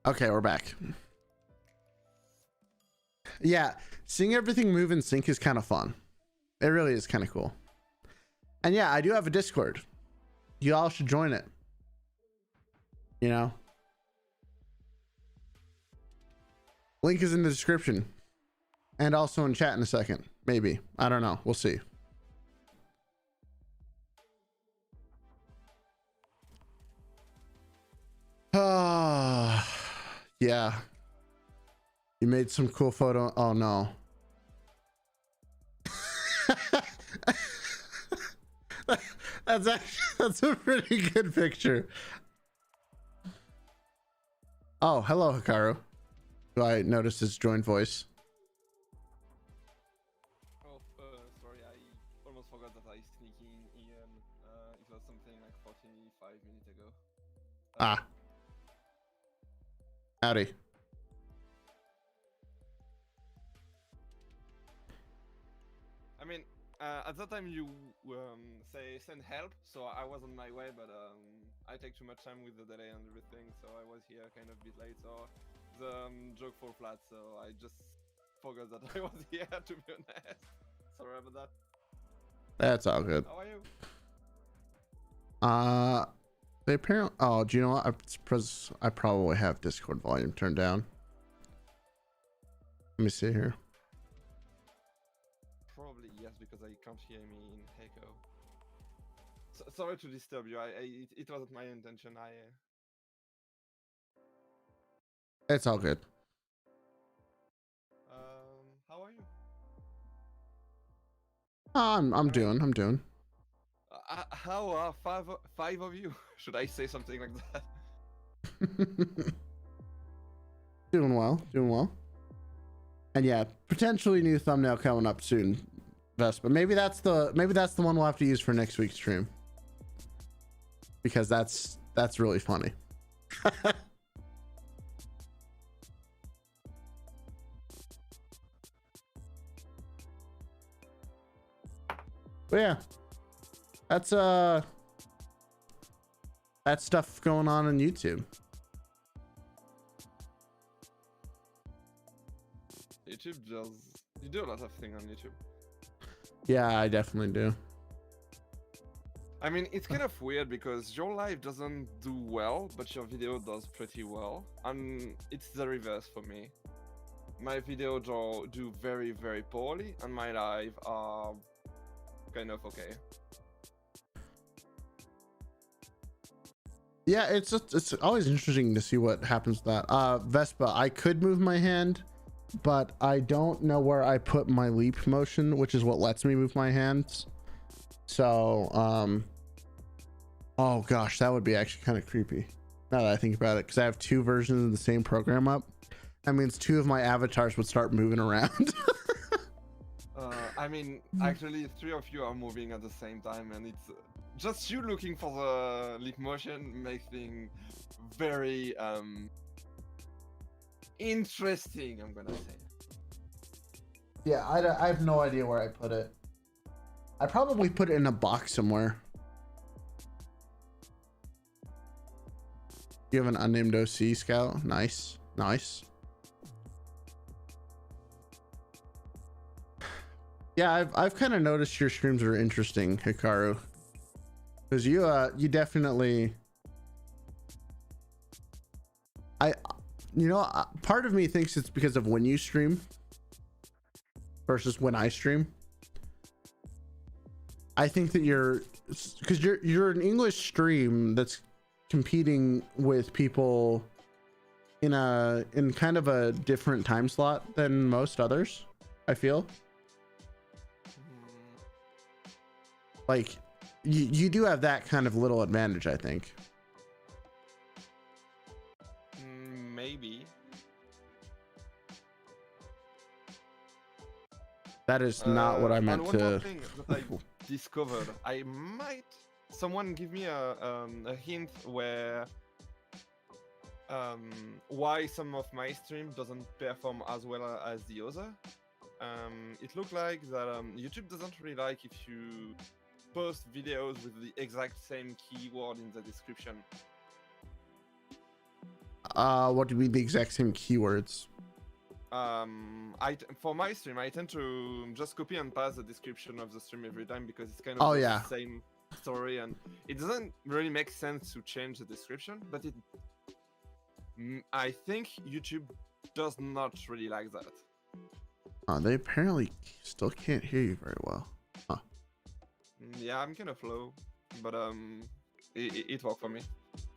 Okay, we're back. Yeah, seeing everything move in sync is kind of fun. It really is kind of cool. And yeah, I do have a Discord. You all should join it. You know? Link is in the description. And also in chat in a second. Maybe. I don't know. We'll see. Yeah. You made some cool photo. Oh no. That's a pretty good picture. Oh, hello, Hikaru. Do I notice his joined voice? Oh, sorry, I almost forgot that I sneaked in Ian. It was something like 45 minutes ago. Ah. Howdy. I mean, at that time you say send help, so I was on my way, but I take too much time with the delay and everything, so I was here kind of a bit late, so the joke fall flat, so I just forgot that I was here, to be honest. Sorry about that. That's all good. How are you? They apparently. Oh, do you know what? I probably have Discord volume turned down. Let me see here. Probably yes, because I can't hear me in echo. So, sorry to disturb you. It wasn't my intention. It's all good. How are you? I'm doing. How are five of you? Should I say something like that? Doing well. And yeah, potentially new thumbnail coming up soon, Vespa. Maybe that's the one we'll have to use for next week's stream. Because that's really funny. But yeah. That's stuff going on YouTube. YouTube does. You do a lot of things on YouTube. Yeah, I definitely do. I mean, it's kind of weird because your live doesn't do well, but your video does pretty well. And it's the reverse for me. My video do very, very poorly, and my live are kind of okay. Yeah, it's always interesting to see what happens with that. Vespa, I could move my hand, but I don't know where I put my leap motion, which is what lets me move my hands. So, oh gosh, that would be actually kind of creepy now that I think about it, because I have two versions of the same program up. That means two of my avatars would start moving around. I mean, actually, three of you are moving at the same time, and it's just you looking for the leap motion makes things very interesting, I'm gonna say. Yeah, I have no idea where I put it. I probably put it in a box somewhere. You have an unnamed OC scout. Nice. Yeah, I've kind of noticed your streams are interesting, Hikaru, because you definitely, part of me thinks it's because of when you stream versus when I stream. I think that because you're an English stream that's competing with people in kind of a different time slot than most others, I feel. Like you do have that kind of little advantage, I think. Maybe. That is not what I meant and one to. more thing that I discovered. Someone give me a hint where why some of my stream doesn't perform as well as the other. It looked like that YouTube doesn't really like if you post videos with the exact same keyword in the description. What do you mean the exact same keywords? For my stream, I tend to just copy and paste the description of the stream every time because it's kind Oh, of yeah. the same story, and it doesn't really make sense to change the description. But I think YouTube does not really like that. They apparently still can't hear you very well. Huh. Yeah, I'm kind of low, but it worked for me.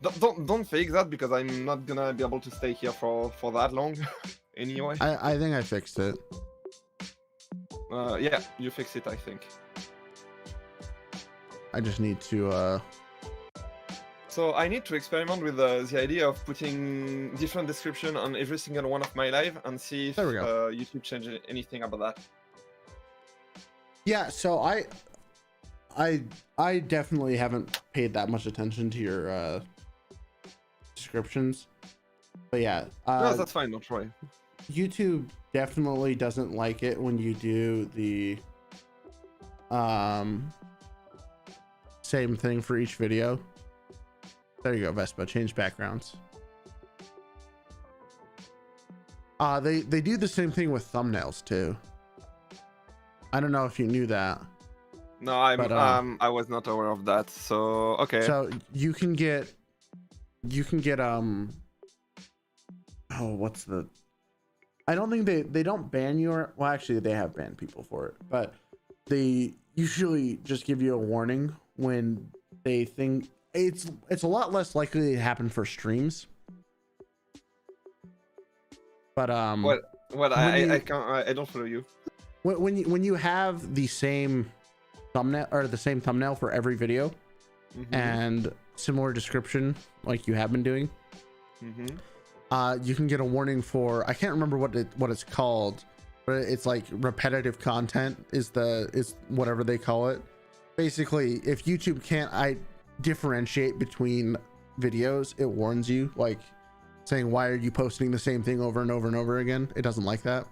Don't fake that because I'm not gonna be able to stay here for that long anyway. I think I fixed it. Yeah, you fix it, I think. I just need to So I need to experiment with the idea of putting different description on every single one of my live and see if There we go. YouTube changes anything about that. yeah, so I definitely haven't paid that much attention to your descriptions. But yeah, No, that's fine, don't worry. YouTube definitely doesn't like it when you do the same thing for each video. There you go, Vespa, change backgrounds. They do the same thing with thumbnails too. I don't know if you knew that. No, But, I was not aware of that. So okay. So you can get oh, what's the, I don't think they don't ban you, or well, actually they have banned people for it, but they usually just give you a warning when they think it's a lot less likely to happen for streams. But What I can't, I don't follow you. when you have the same thumbnail or the same thumbnail for every video and similar description like you have been doing, you can get a warning for, I can't remember what it's called, but it's like repetitive content is whatever they call it. Basically, if YouTube can't differentiate between videos, it warns you, like saying, why are you posting the same thing over and over and over again? It doesn't like that.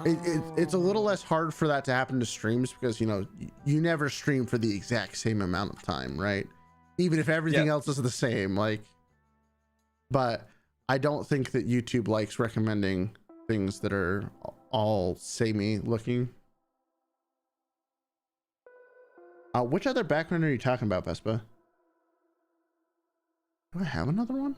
It's a little less hard for that to happen to streams because, you know, you never stream for the exact same amount of time, right? Even if everything else is the same, like, but I don't think that YouTube likes recommending things that are all samey looking. Which other background are you talking about, Vespa? Do I have another one?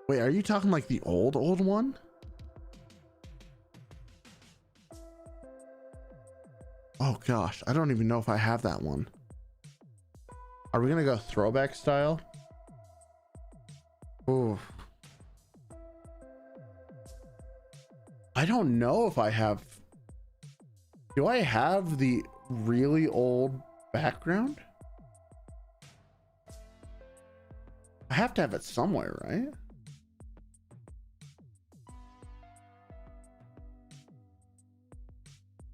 Wait, are you talking like the old one? Oh gosh, I don't even know if I have that one. Are we gonna go throwback style? Ooh. I don't know if I have. Do I have the really old background? I have to have it somewhere, right?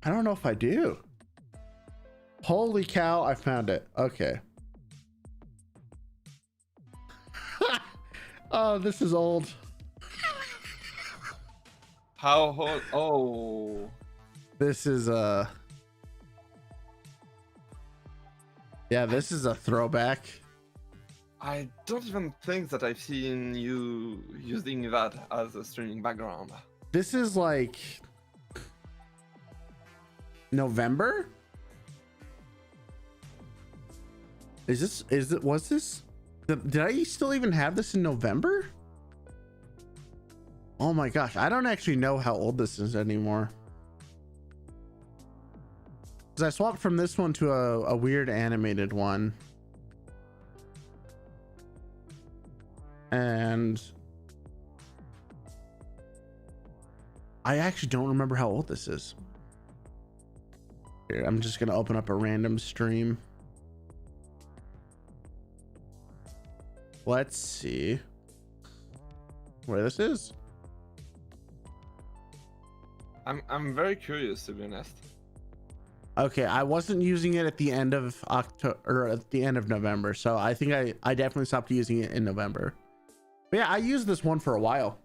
I don't know if I do. Holy cow, I found it. Okay. Oh, this is old. How old? Oh. This is yeah, this is a throwback. I don't even think that I've seen you using that as a streaming background. This is like November? Was this? Did I still even have this in November? Oh my gosh, I don't actually know how old this is anymore. Because I swapped from this one to a weird animated one. And I actually don't remember how old this is. Here, I'm just gonna open up a random stream. Let's see where this is. I'm very curious, to be honest. Okay, I wasn't using it at the end of October or at the end of November, so I think I definitely stopped using it in November. But yeah, I used this one for a while.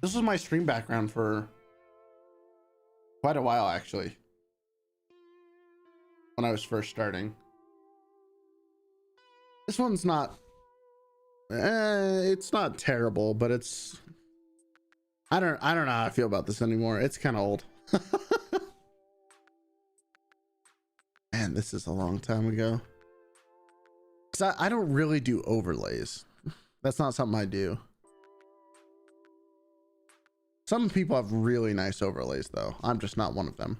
This was my stream background for quite a while, actually. when I was first starting. This one's not, it's not terrible, but it's, I don't know how I feel about this anymore. It's kind of old. Man, this is a long time ago. Cause I don't really do overlays. That's not something I do. Some people have really nice overlays though. I'm just not one of them.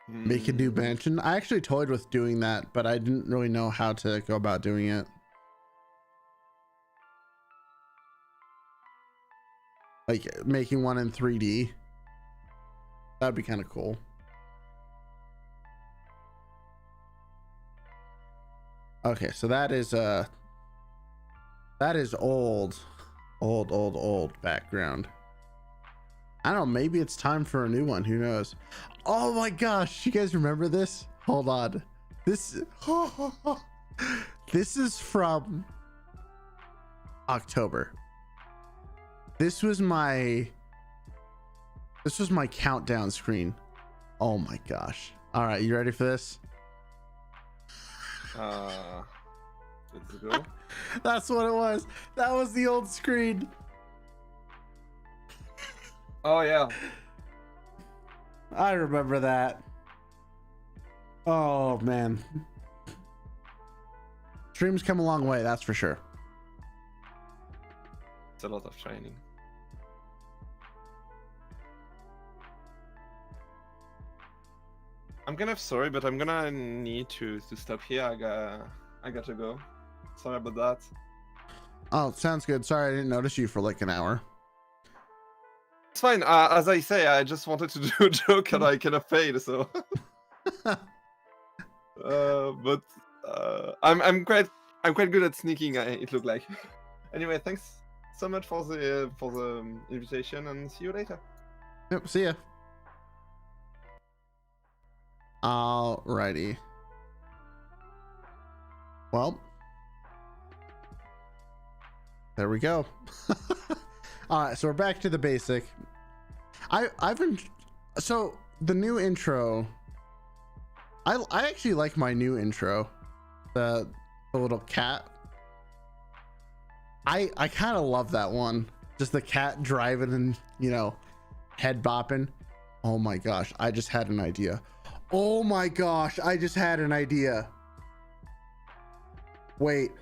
Make a new mansion. I actually toyed with doing that, but I didn't really know how to go about doing it. Like making one in 3D. That'd be kind of cool. Okay, so that is old background. I don't know, maybe it's time for a new one, who knows. Oh my gosh, you guys remember this? Hold on. This this is from October. This was my countdown screen. Oh my gosh. All right, you ready for this? Let's go. That's what it was. That was the old screen. Oh yeah. I remember that. Oh man. Streams come a long way, that's for sure. It's a lot of training. I'm kind of sorry, but I'm gonna need to stop here. I got to go. Sorry about that. Oh, sounds good. Sorry, I didn't notice you for like an hour. It's fine. As I say, I just wanted to do a joke and I kind of failed. So, but I'm quite good at sneaking. It looked like. Anyway, thanks so much for the invitation, and see you later. Yep. See ya. Alrighty. Well, there we go. All right, so we're back to the basic. I've been, so the new intro, I actually like my new intro, the little cat. I kind of love that one, just the cat driving and, you know, head bopping. Oh my gosh, I just had an idea. Oh my gosh, I just had an idea. Wait.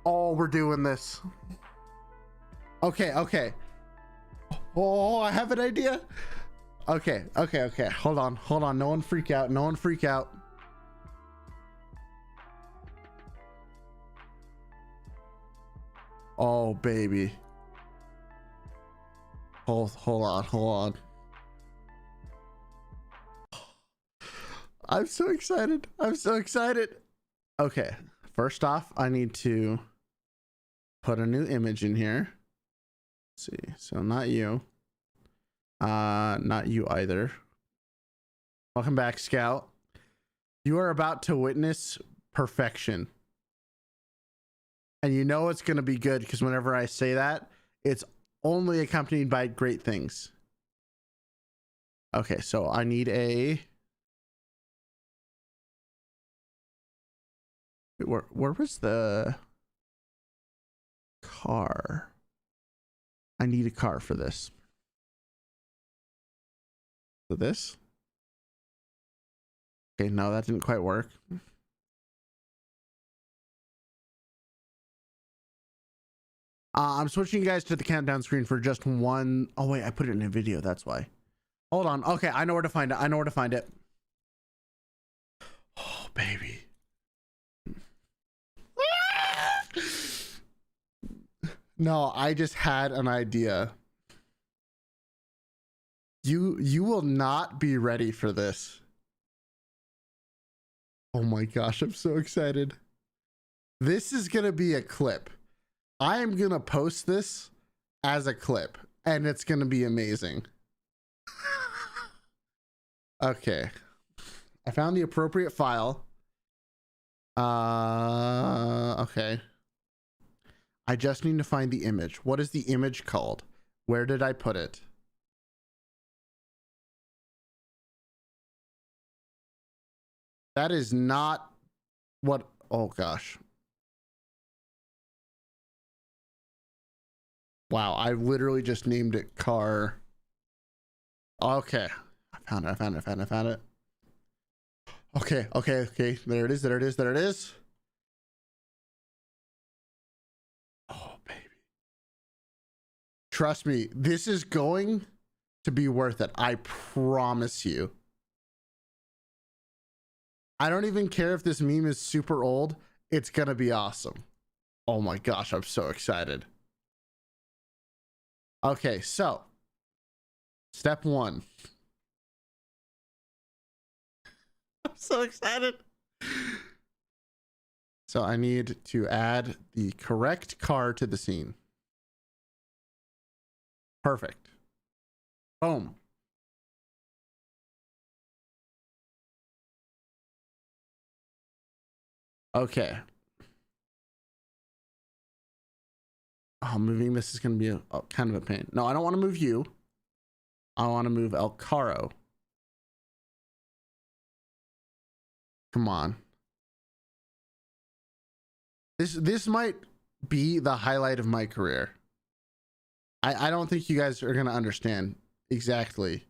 Oh, we're doing this. Okay. Oh, I have an idea. Okay. Hold on. No one freak out. Oh, baby. Hold on. I'm so excited. Okay. First off, I need to put a new image in here. Let's see. So not you. Not you either. Welcome back, Scout. You are about to witness perfection. And you know it's going to be good because whenever I say that, it's only accompanied by great things. Okay, so I need a... Where was the car? I need a car for this. For this? Okay, no, that didn't quite work. I'm switching you guys to the countdown screen for just one. Oh wait, I put it in a video, that's why. Hold on. Okay, I know where to find it. Oh, baby. No, I just had an idea. You will not be ready for this. Oh my gosh, I'm so excited. This is gonna be a clip. I am gonna post this as a clip, and it's gonna be amazing. Okay. I found the appropriate file. Okay. I just need to find the image. What is the image called? Where did I put it? That is not what, oh gosh. Wow, I literally just named it car. Okay. I found it. Okay. There it is. Oh, baby. Trust me, this is going to be worth it. I promise you. I don't even care if this meme is super old. It's gonna be awesome. Oh my gosh, I'm so excited. Okay, so step 1. I'm so excited. So I need to add the correct car to the scene. Perfect. Boom. Okay. Oh, moving this is going to be kind of a pain. No, I don't want to move you. I want to move El Caro. Come on. This might be the highlight of my career. I don't think you guys are going to understand exactly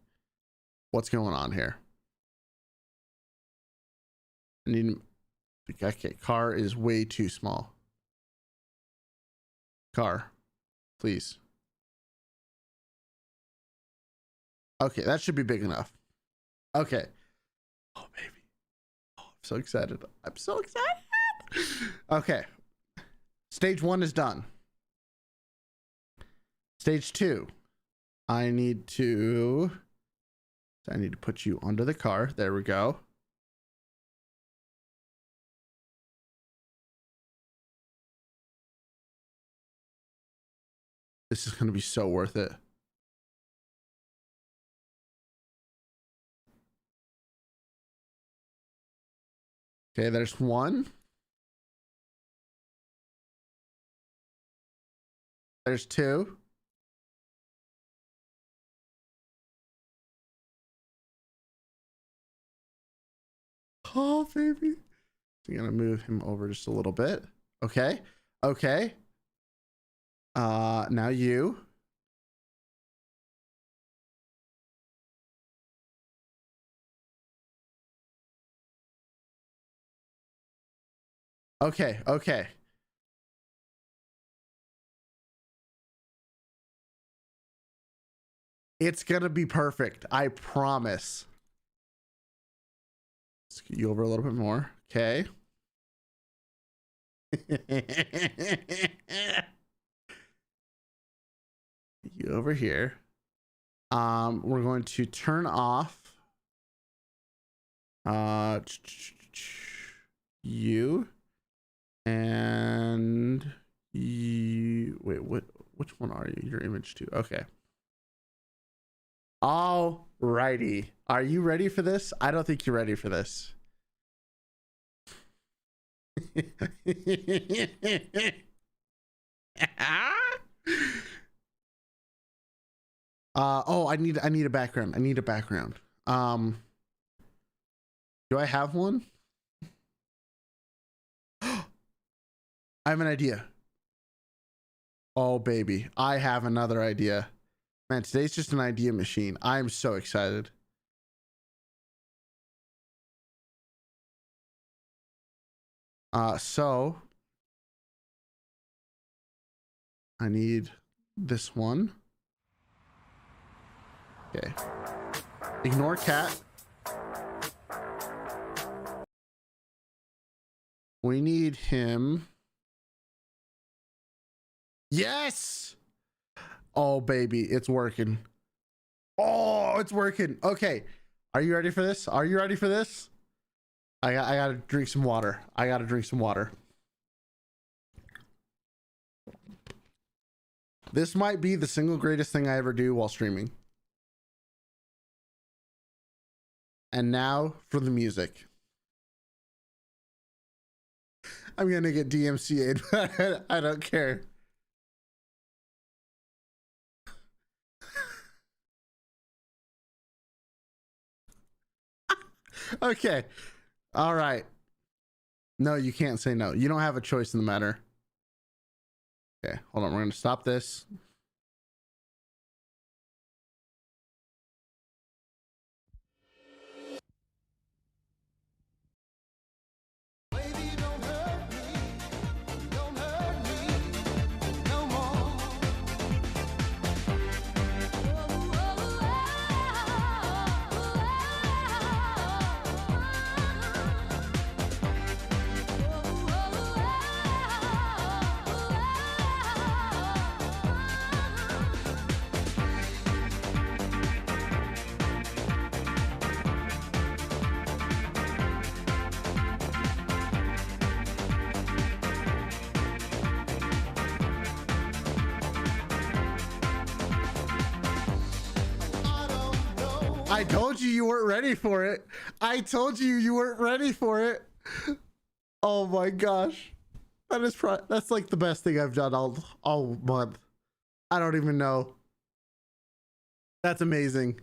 what's going on here. I need, okay, car is way too small. Car, please. Okay, that should be big enough. Okay. Oh, baby. Oh, I'm so excited. I'm so excited. Okay. Stage 1 is done. Stage 2. I need to put you under the car. There we go. This is going to be so worth it. Okay, there's 1. There's 2. Oh, baby. I'm going to move him over just a little bit. Okay. Okay. Now you. Okay. Okay. It's going to be perfect. I promise. Scoot you over a little bit more. Okay. You over here. We're going to turn off you and you. Wait, which one are you? Your image too. Okay. All righty. Are you ready for this? I don't think you're ready for this. Oh, I need a background. Do I have one? I have an idea. Oh baby, I have another idea. Man, today's just an idea machine. I'm so excited. So I need this one. Okay. Ignore cat. We need him. Yes. Oh baby, it's working. Oh, it's working. Okay. Are you ready for this? I gotta drink some water. This might be the single greatest thing I ever do while streaming. And now for the music. I'm gonna get DMCA'd, but I don't care. Okay. All right. No, you can't say no. You don't have a choice in the matter. Okay, hold on. We're going to stop this. I told you you weren't ready for it. I told you you weren't ready for it. Oh my gosh. That's like the best thing I've done all month. I don't even know. That's amazing.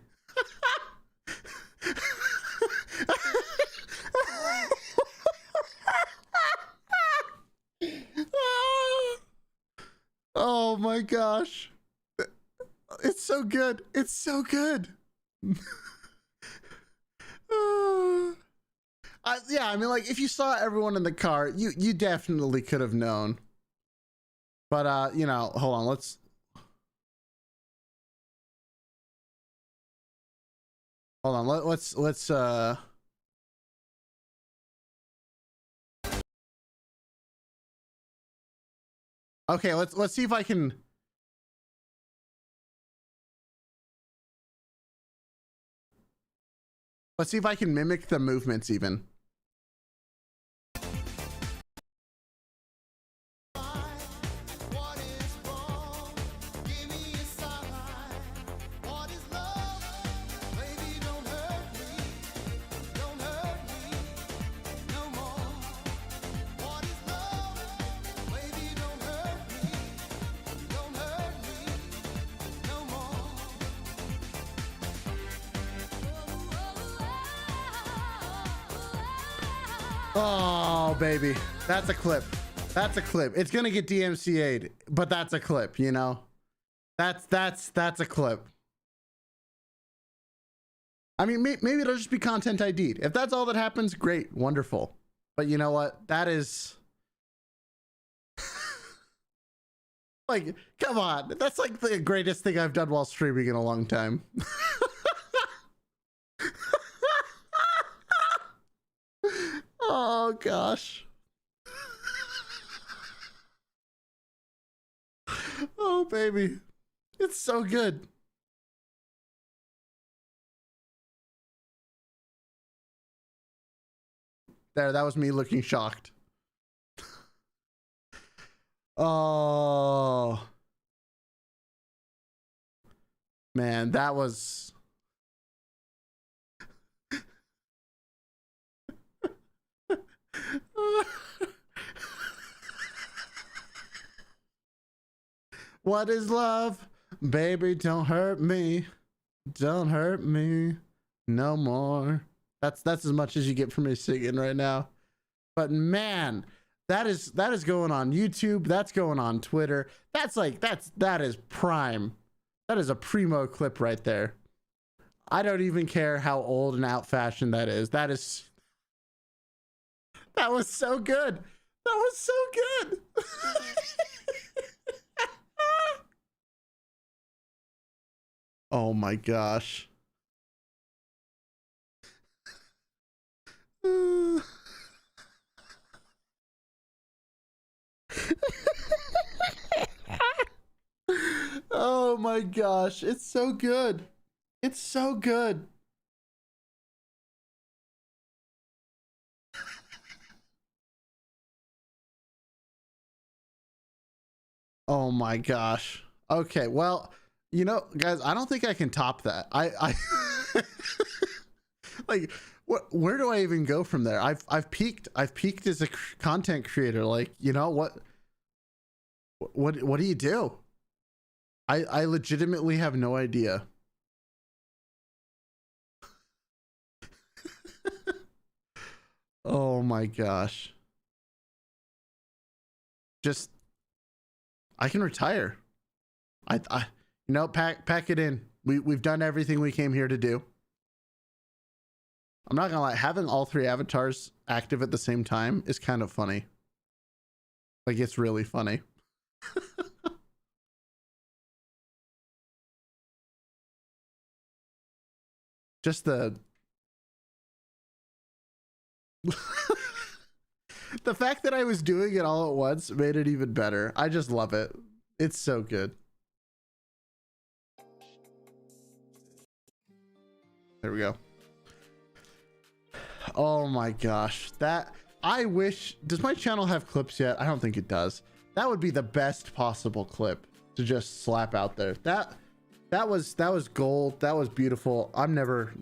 Oh my gosh. It's so good. It's so good. Yeah, I mean, like, if you saw everyone in the car, you definitely could have known. But you know, hold on, let's okay, let's see if I can. Let's see if I can mimic the movements even. Oh, baby. That's a clip. That's a clip. It's going to get DMCA'd, but that's a clip, you know? That's a clip. I mean, maybe it'll just be content ID'd. If that's all that happens, great, wonderful. But you know what? That is... like, come on. That's like the greatest thing I've done while streaming in a long time. Oh gosh. Oh baby. It's so good. There, that was me looking shocked. Oh. Man, that was... What is love? Baby, don't hurt me. Don't hurt me no more. That's as much as you get from me singing right now. But man, that is going on YouTube. That's going on Twitter. That is prime. That is a primo clip right there. I don't even care how old and out fashioned that is. That was so good. That was so good. Oh my gosh. Oh my gosh, it's so good. It's so good. Oh my gosh. Okay, well, you know, guys, I don't think I can top that. I like where do I even go from there? I've peaked as a content creator. Like, you know, what do you do? I legitimately have no idea. Oh my gosh. Just, I can retire. You know, pack it in. We've done everything we came here to do. I'm not gonna lie, having all 3 avatars active at the same time is kind of funny. Like, it's really funny. Just the the fact that I was doing it all at once made it even better. I just love it. It's so good. There we go. Oh my gosh. That, I wish, does my channel have clips yet? I don't think it does. That would be the best possible clip to just slap out there. That was gold. That was beautiful. I'm never.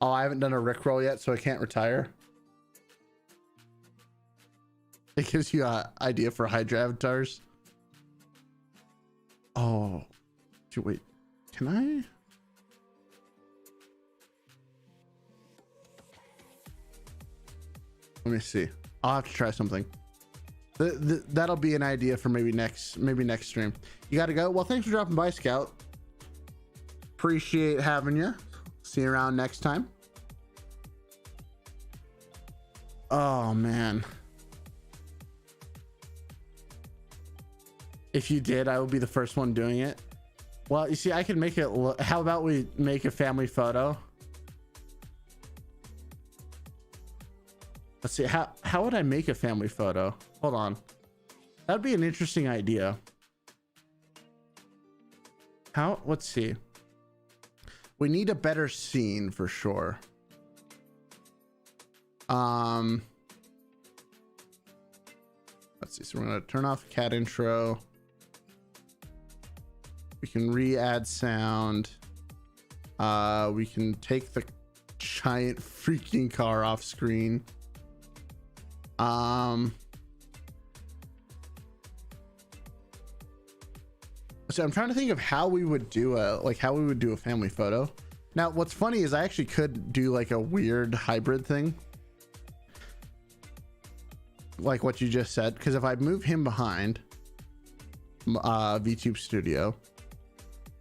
Oh, I haven't done a Rickroll yet, so I can't retire. It gives you an idea for Hydra avatars. Oh, wait, can I? Let me see. I'll have to try something. That'll be an idea for maybe next stream. You gotta go. Well, thanks for dropping by, Scout. Appreciate having you. See you around next time. Oh man. If you did, I would be the first one doing it. Well, you see, I can make it look, how about we make a family photo? Let's see, how would I make a family photo? Hold on. That'd be an interesting idea. Let's see. We need a better scene for sure. Let's see. So we're gonna turn off cat intro. We can re-add sound. We can take the giant freaking car off screen. So I'm trying to think of how we would do a family photo. Now, what's funny is I actually could do like a weird hybrid thing, like what you just said, because if I move him behind VTube Studio,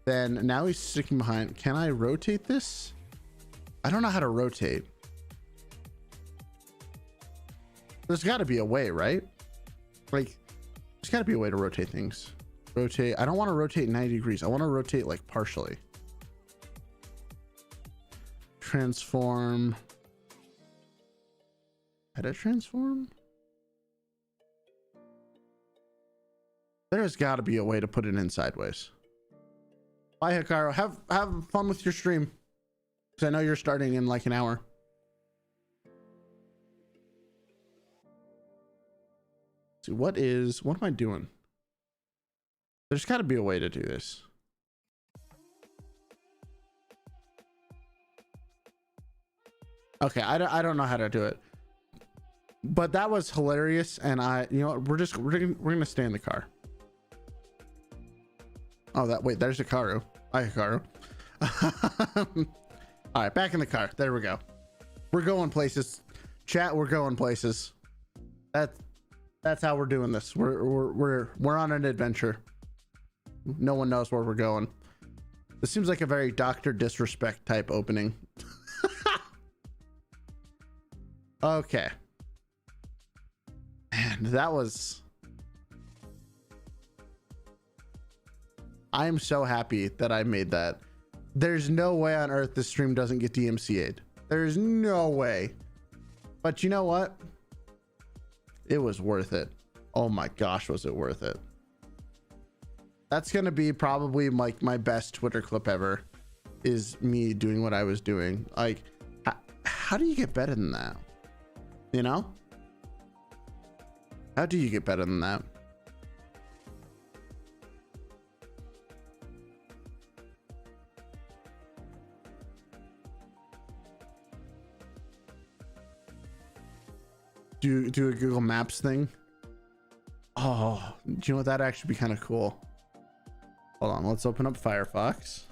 then now he's sticking behind. Can I rotate this? I don't know how to rotate. There's got to be a way, right? Like, there's got to be a way to rotate things. Rotate. I don't want to rotate 90 degrees. I want to rotate like partially. Transform. Edit transform. There's got to be a way to put it in sideways. Bye, Hikaru. Have fun with your stream, because I know you're starting in like an hour. See, what am I doing? There's got to be a way to do this. Okay, I don't know how to do it, but that was hilarious. And you know what, we're gonna stay in the car. Oh, there's Hikaru. Hi, Hikaru. All right, back in the car. There we go. We're going places. Chat, we're going places. That's how we're doing this. We're on an adventure. No one knows where we're going. This seems like a very Dr. Disrespect type opening. Okay. Man, that was... I am so happy that I made that. There's no way on earth this stream doesn't get DMCA'd. There's no way. But you know what? It was worth it. Oh my gosh, was it worth it? That's gonna be probably like my best Twitter clip ever, is me doing what I was doing. Like, how do you get better than that? You know? How do you get better than that? Do a Google Maps thing. Oh, do you know what? That'd actually be kind of cool. Hold on, let's open up Firefox.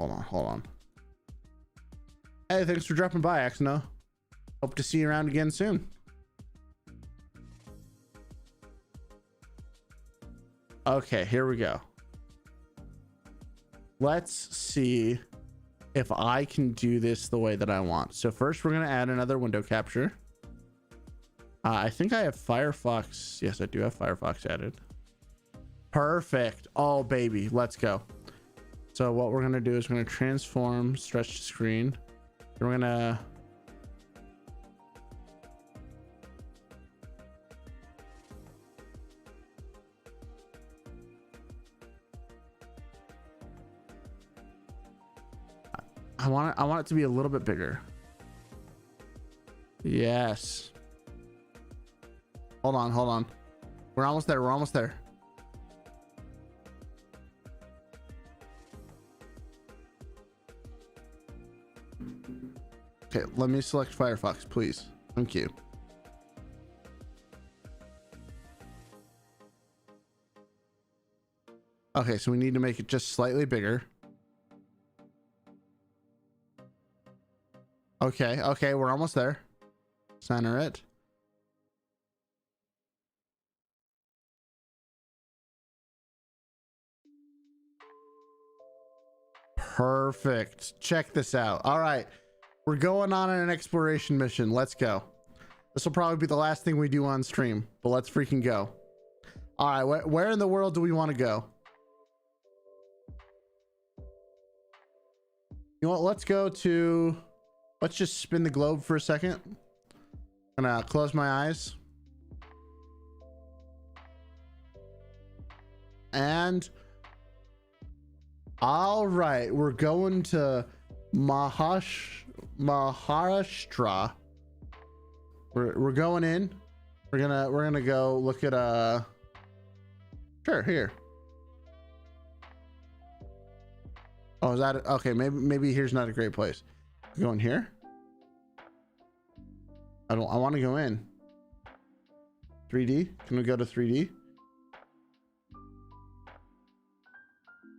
hold on. Hey, thanks for dropping by, Axno. Hope to see you around again soon. Okay, here we go. Let's see if I can do this the way that I want. So first we're going to add another window capture. I think I have Firefox. Yes, I do have Firefox added. Perfect. Oh, baby. Let's go. So what we're going to do is we're going to transform, stretch the screen. Then we're going to... I want it to be a little bit bigger. Yes. Hold on. We're almost there. Okay, let me select Firefox, please. Thank you. Okay, so we need to make it just slightly bigger. Okay, we're almost there. Center it. Perfect. Check this out. All right, we're going on an exploration mission. Let's go. This will probably be the last thing we do on stream, but let's freaking go. All right, where in the world do we want to go? You know what? Let's go to... Let's just spin the globe for a second. I'm gonna close my eyes. And... all right, we're going to Maharashtra. We're going in. We're gonna go look at sure, here. Oh, is that okay? Maybe here's not a great place. Going here. I want to go in 3D. Can we go to 3D? Is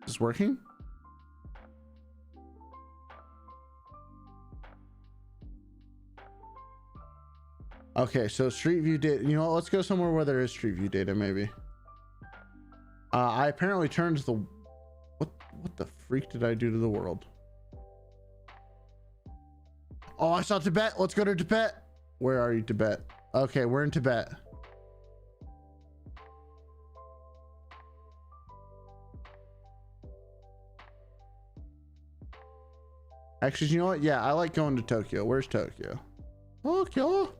this working? Okay, so Street View data. You know what? Let's go somewhere where there is Street View data, maybe. I apparently turned the... What the freak did I do to the world? Oh, I saw Tibet. Let's go to Tibet. Where are you, Tibet? Okay, we're in Tibet. Actually, you know what? Yeah, I like going to Tokyo. Where's Tokyo? Tokyo.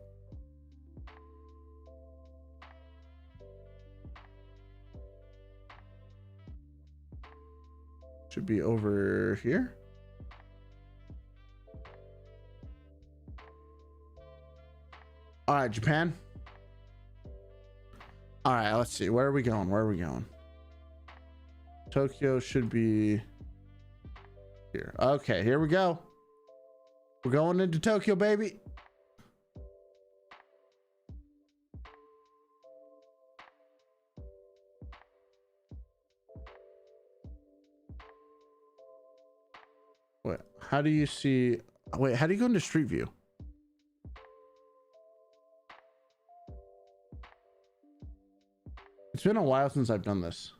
Should be over here. All right, Japan. All right, let's see. Where are we going? Tokyo should be here. Okay, here we go. We're going into Tokyo, baby. Wait, how do you see? Wait, how do you go into Street View? It's been a while since I've done this.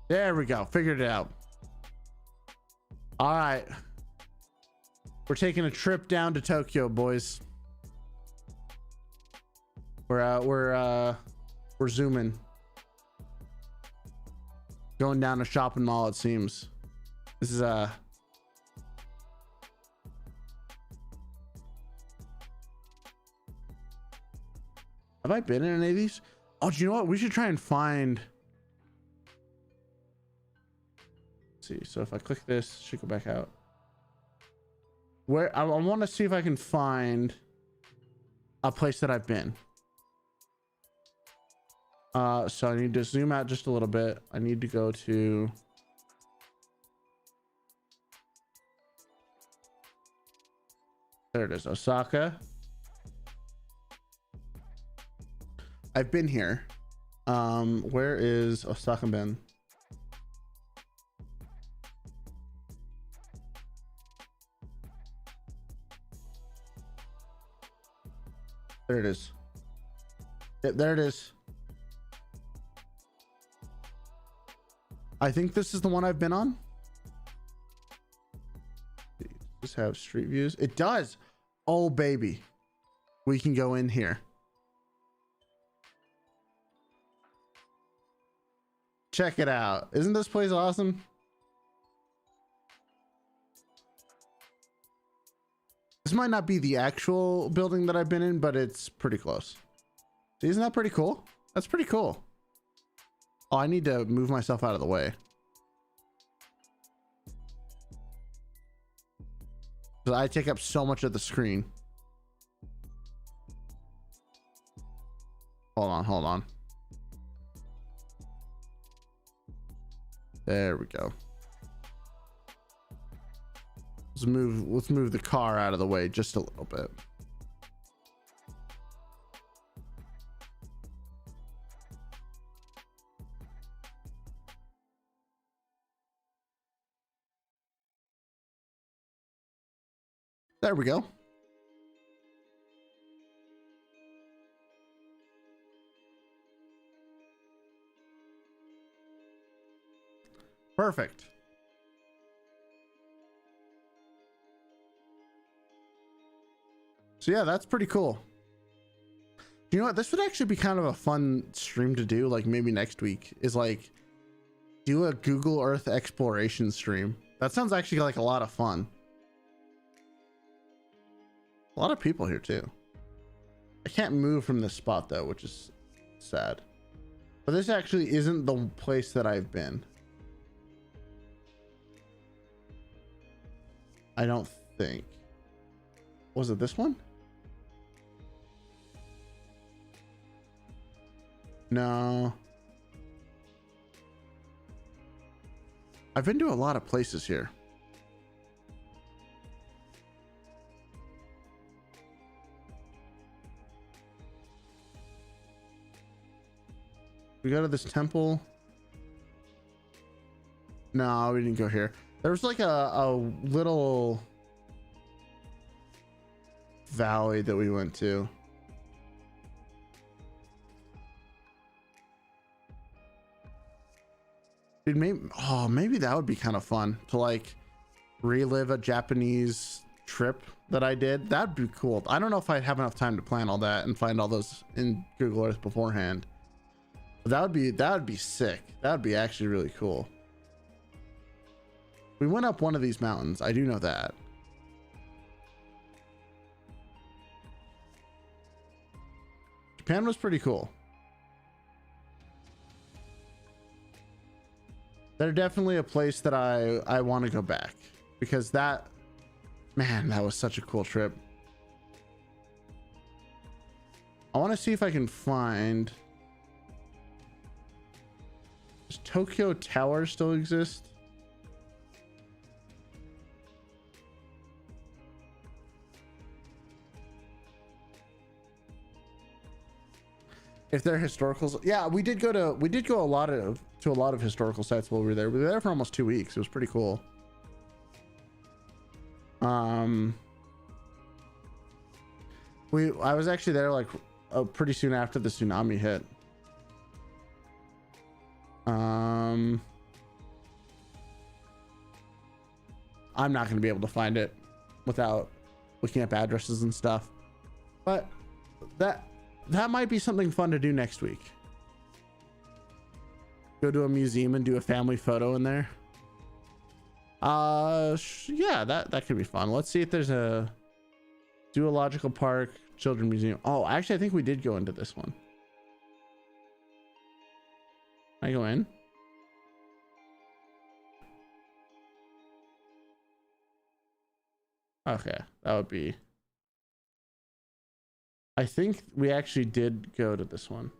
There we go. Figured it out. All right. We're taking a trip down to Tokyo, boys. We're zooming. Going down a shopping mall, it seems. This is have I been in any of these? Oh, do you know what? We should try and find. Let's see. So if I click this, it should go back out. Where I want to see if I can find a place that I've been. So I need to zoom out just a little bit. I need to go to. There it is, Osaka. I've been here. Where is Osaka Ben? There it is. Yep, there it is. I think this is the one I've been on. Just have street views. It does. Oh baby, we can go in here. Check it out. Isn't this place awesome? This might not be the actual building that I've been in, but it's pretty close. Isn't that pretty cool? That's pretty cool. Oh, I need to move myself out of the way. So I take up so much of the screen. Hold on. There we go. Let's move the car out of the way just a little bit. There we go. Perfect. So yeah, that's pretty cool. You know what? This would actually be kind of a fun stream to do, like maybe next week, is like do a Google Earth exploration stream. That sounds actually like a lot of fun. A lot of people here too. I can't move from this spot though, which is sad. But this actually isn't the place that I've been. I don't think. Was it this one? No. I've been to a lot of places here. We go to this temple. No, we didn't go here. There was like a little valley that we went to. Dude, maybe that would be kind of fun to like relive a Japanese trip that I did. That'd be cool. I don't know if I'd have enough time to plan all that and find all those in Google Earth beforehand. But that would be sick. That would be actually really cool. We went up one of these mountains. I do know that. Japan was pretty cool. They're definitely a place that I want to go back, because that was such a cool trip. I want to see if I can find. Does Tokyo Tower still exist? If they're historicals, yeah, we did go to a lot of historical sites while we were there. We were there for almost 2 weeks. It was pretty cool. I was actually there like pretty soon after the tsunami hit. I'm not going to be able to find it without looking up addresses and stuff, but that might be something fun to do next week. Go to a museum and do a family photo in there. Yeah, that could be fun. Let's see if there's a zoological park, children's museum. Oh, actually, I think we did go into this one. Can I go in? Okay, that would be. I think we actually did go to this one.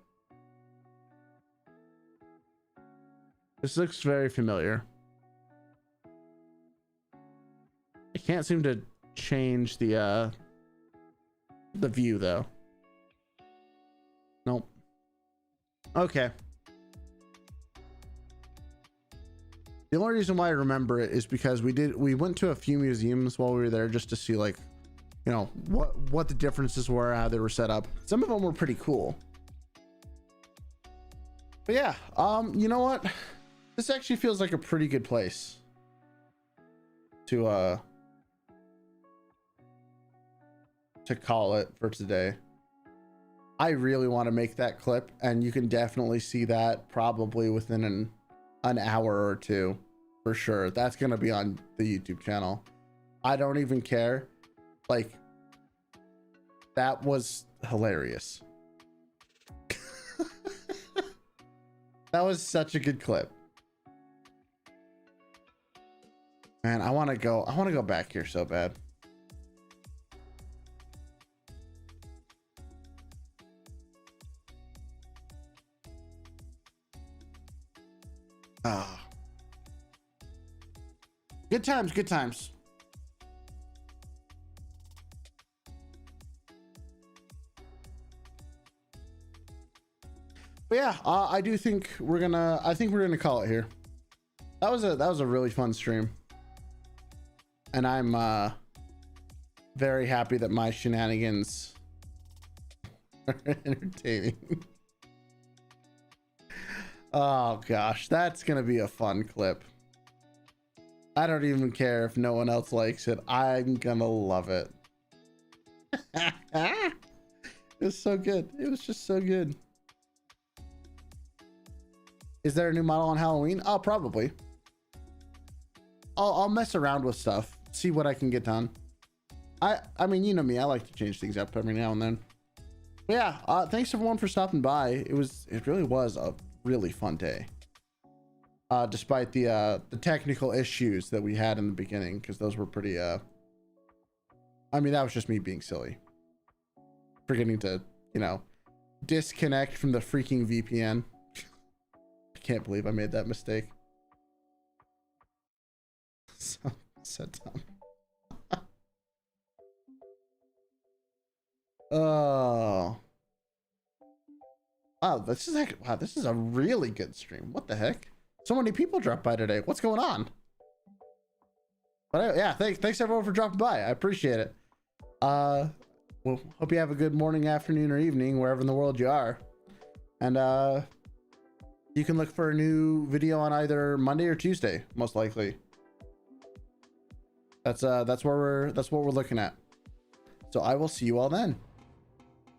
This looks very familiar. I can't seem to change the view though. Nope. Okay. The only reason why I remember it is because we went to a few museums while we were there just to see, like, you know, what the differences were, how they were set up. Some of them were pretty cool. But yeah, you know what? This actually feels like a pretty good place to call it for today. I really want to make that clip, and you can definitely see that probably within an hour or two for sure. That's gonna be on the YouTube channel. I don't even care. Like, that was hilarious. That was such a good clip. Man, I want to go back here so bad. Ah. Good times, good times. But yeah, I think we're gonna call it here. That was a really fun stream, and I'm very happy that my shenanigans are entertaining. Oh gosh, that's gonna be a fun clip. I don't even care if no one else likes it. I'm gonna love it. It was so good. It was just so good. Is there a new model on Halloween? Oh, probably. I'll mess around with stuff, see what I can get done. I mean, you know me, I like to change things up every now and then. But yeah, thanks everyone for stopping by. It really was a really fun day. Despite the technical issues that we had in the beginning, because those were pretty I mean, that was just me being silly. Forgetting to, you know, disconnect from the freaking VPN. I can't believe I made that mistake. So dumb. Oh. Wow, this is a really good stream. What the heck? So many people dropped by today. What's going on? But yeah, thanks everyone for dropping by. I appreciate it. Well, hope you have a good morning, afternoon, or evening, wherever in the world you are. And you can look for a new video on either Monday or Tuesday, most likely. That's what we're looking at. So I will see you all then.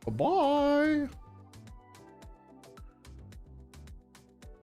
Bye-bye.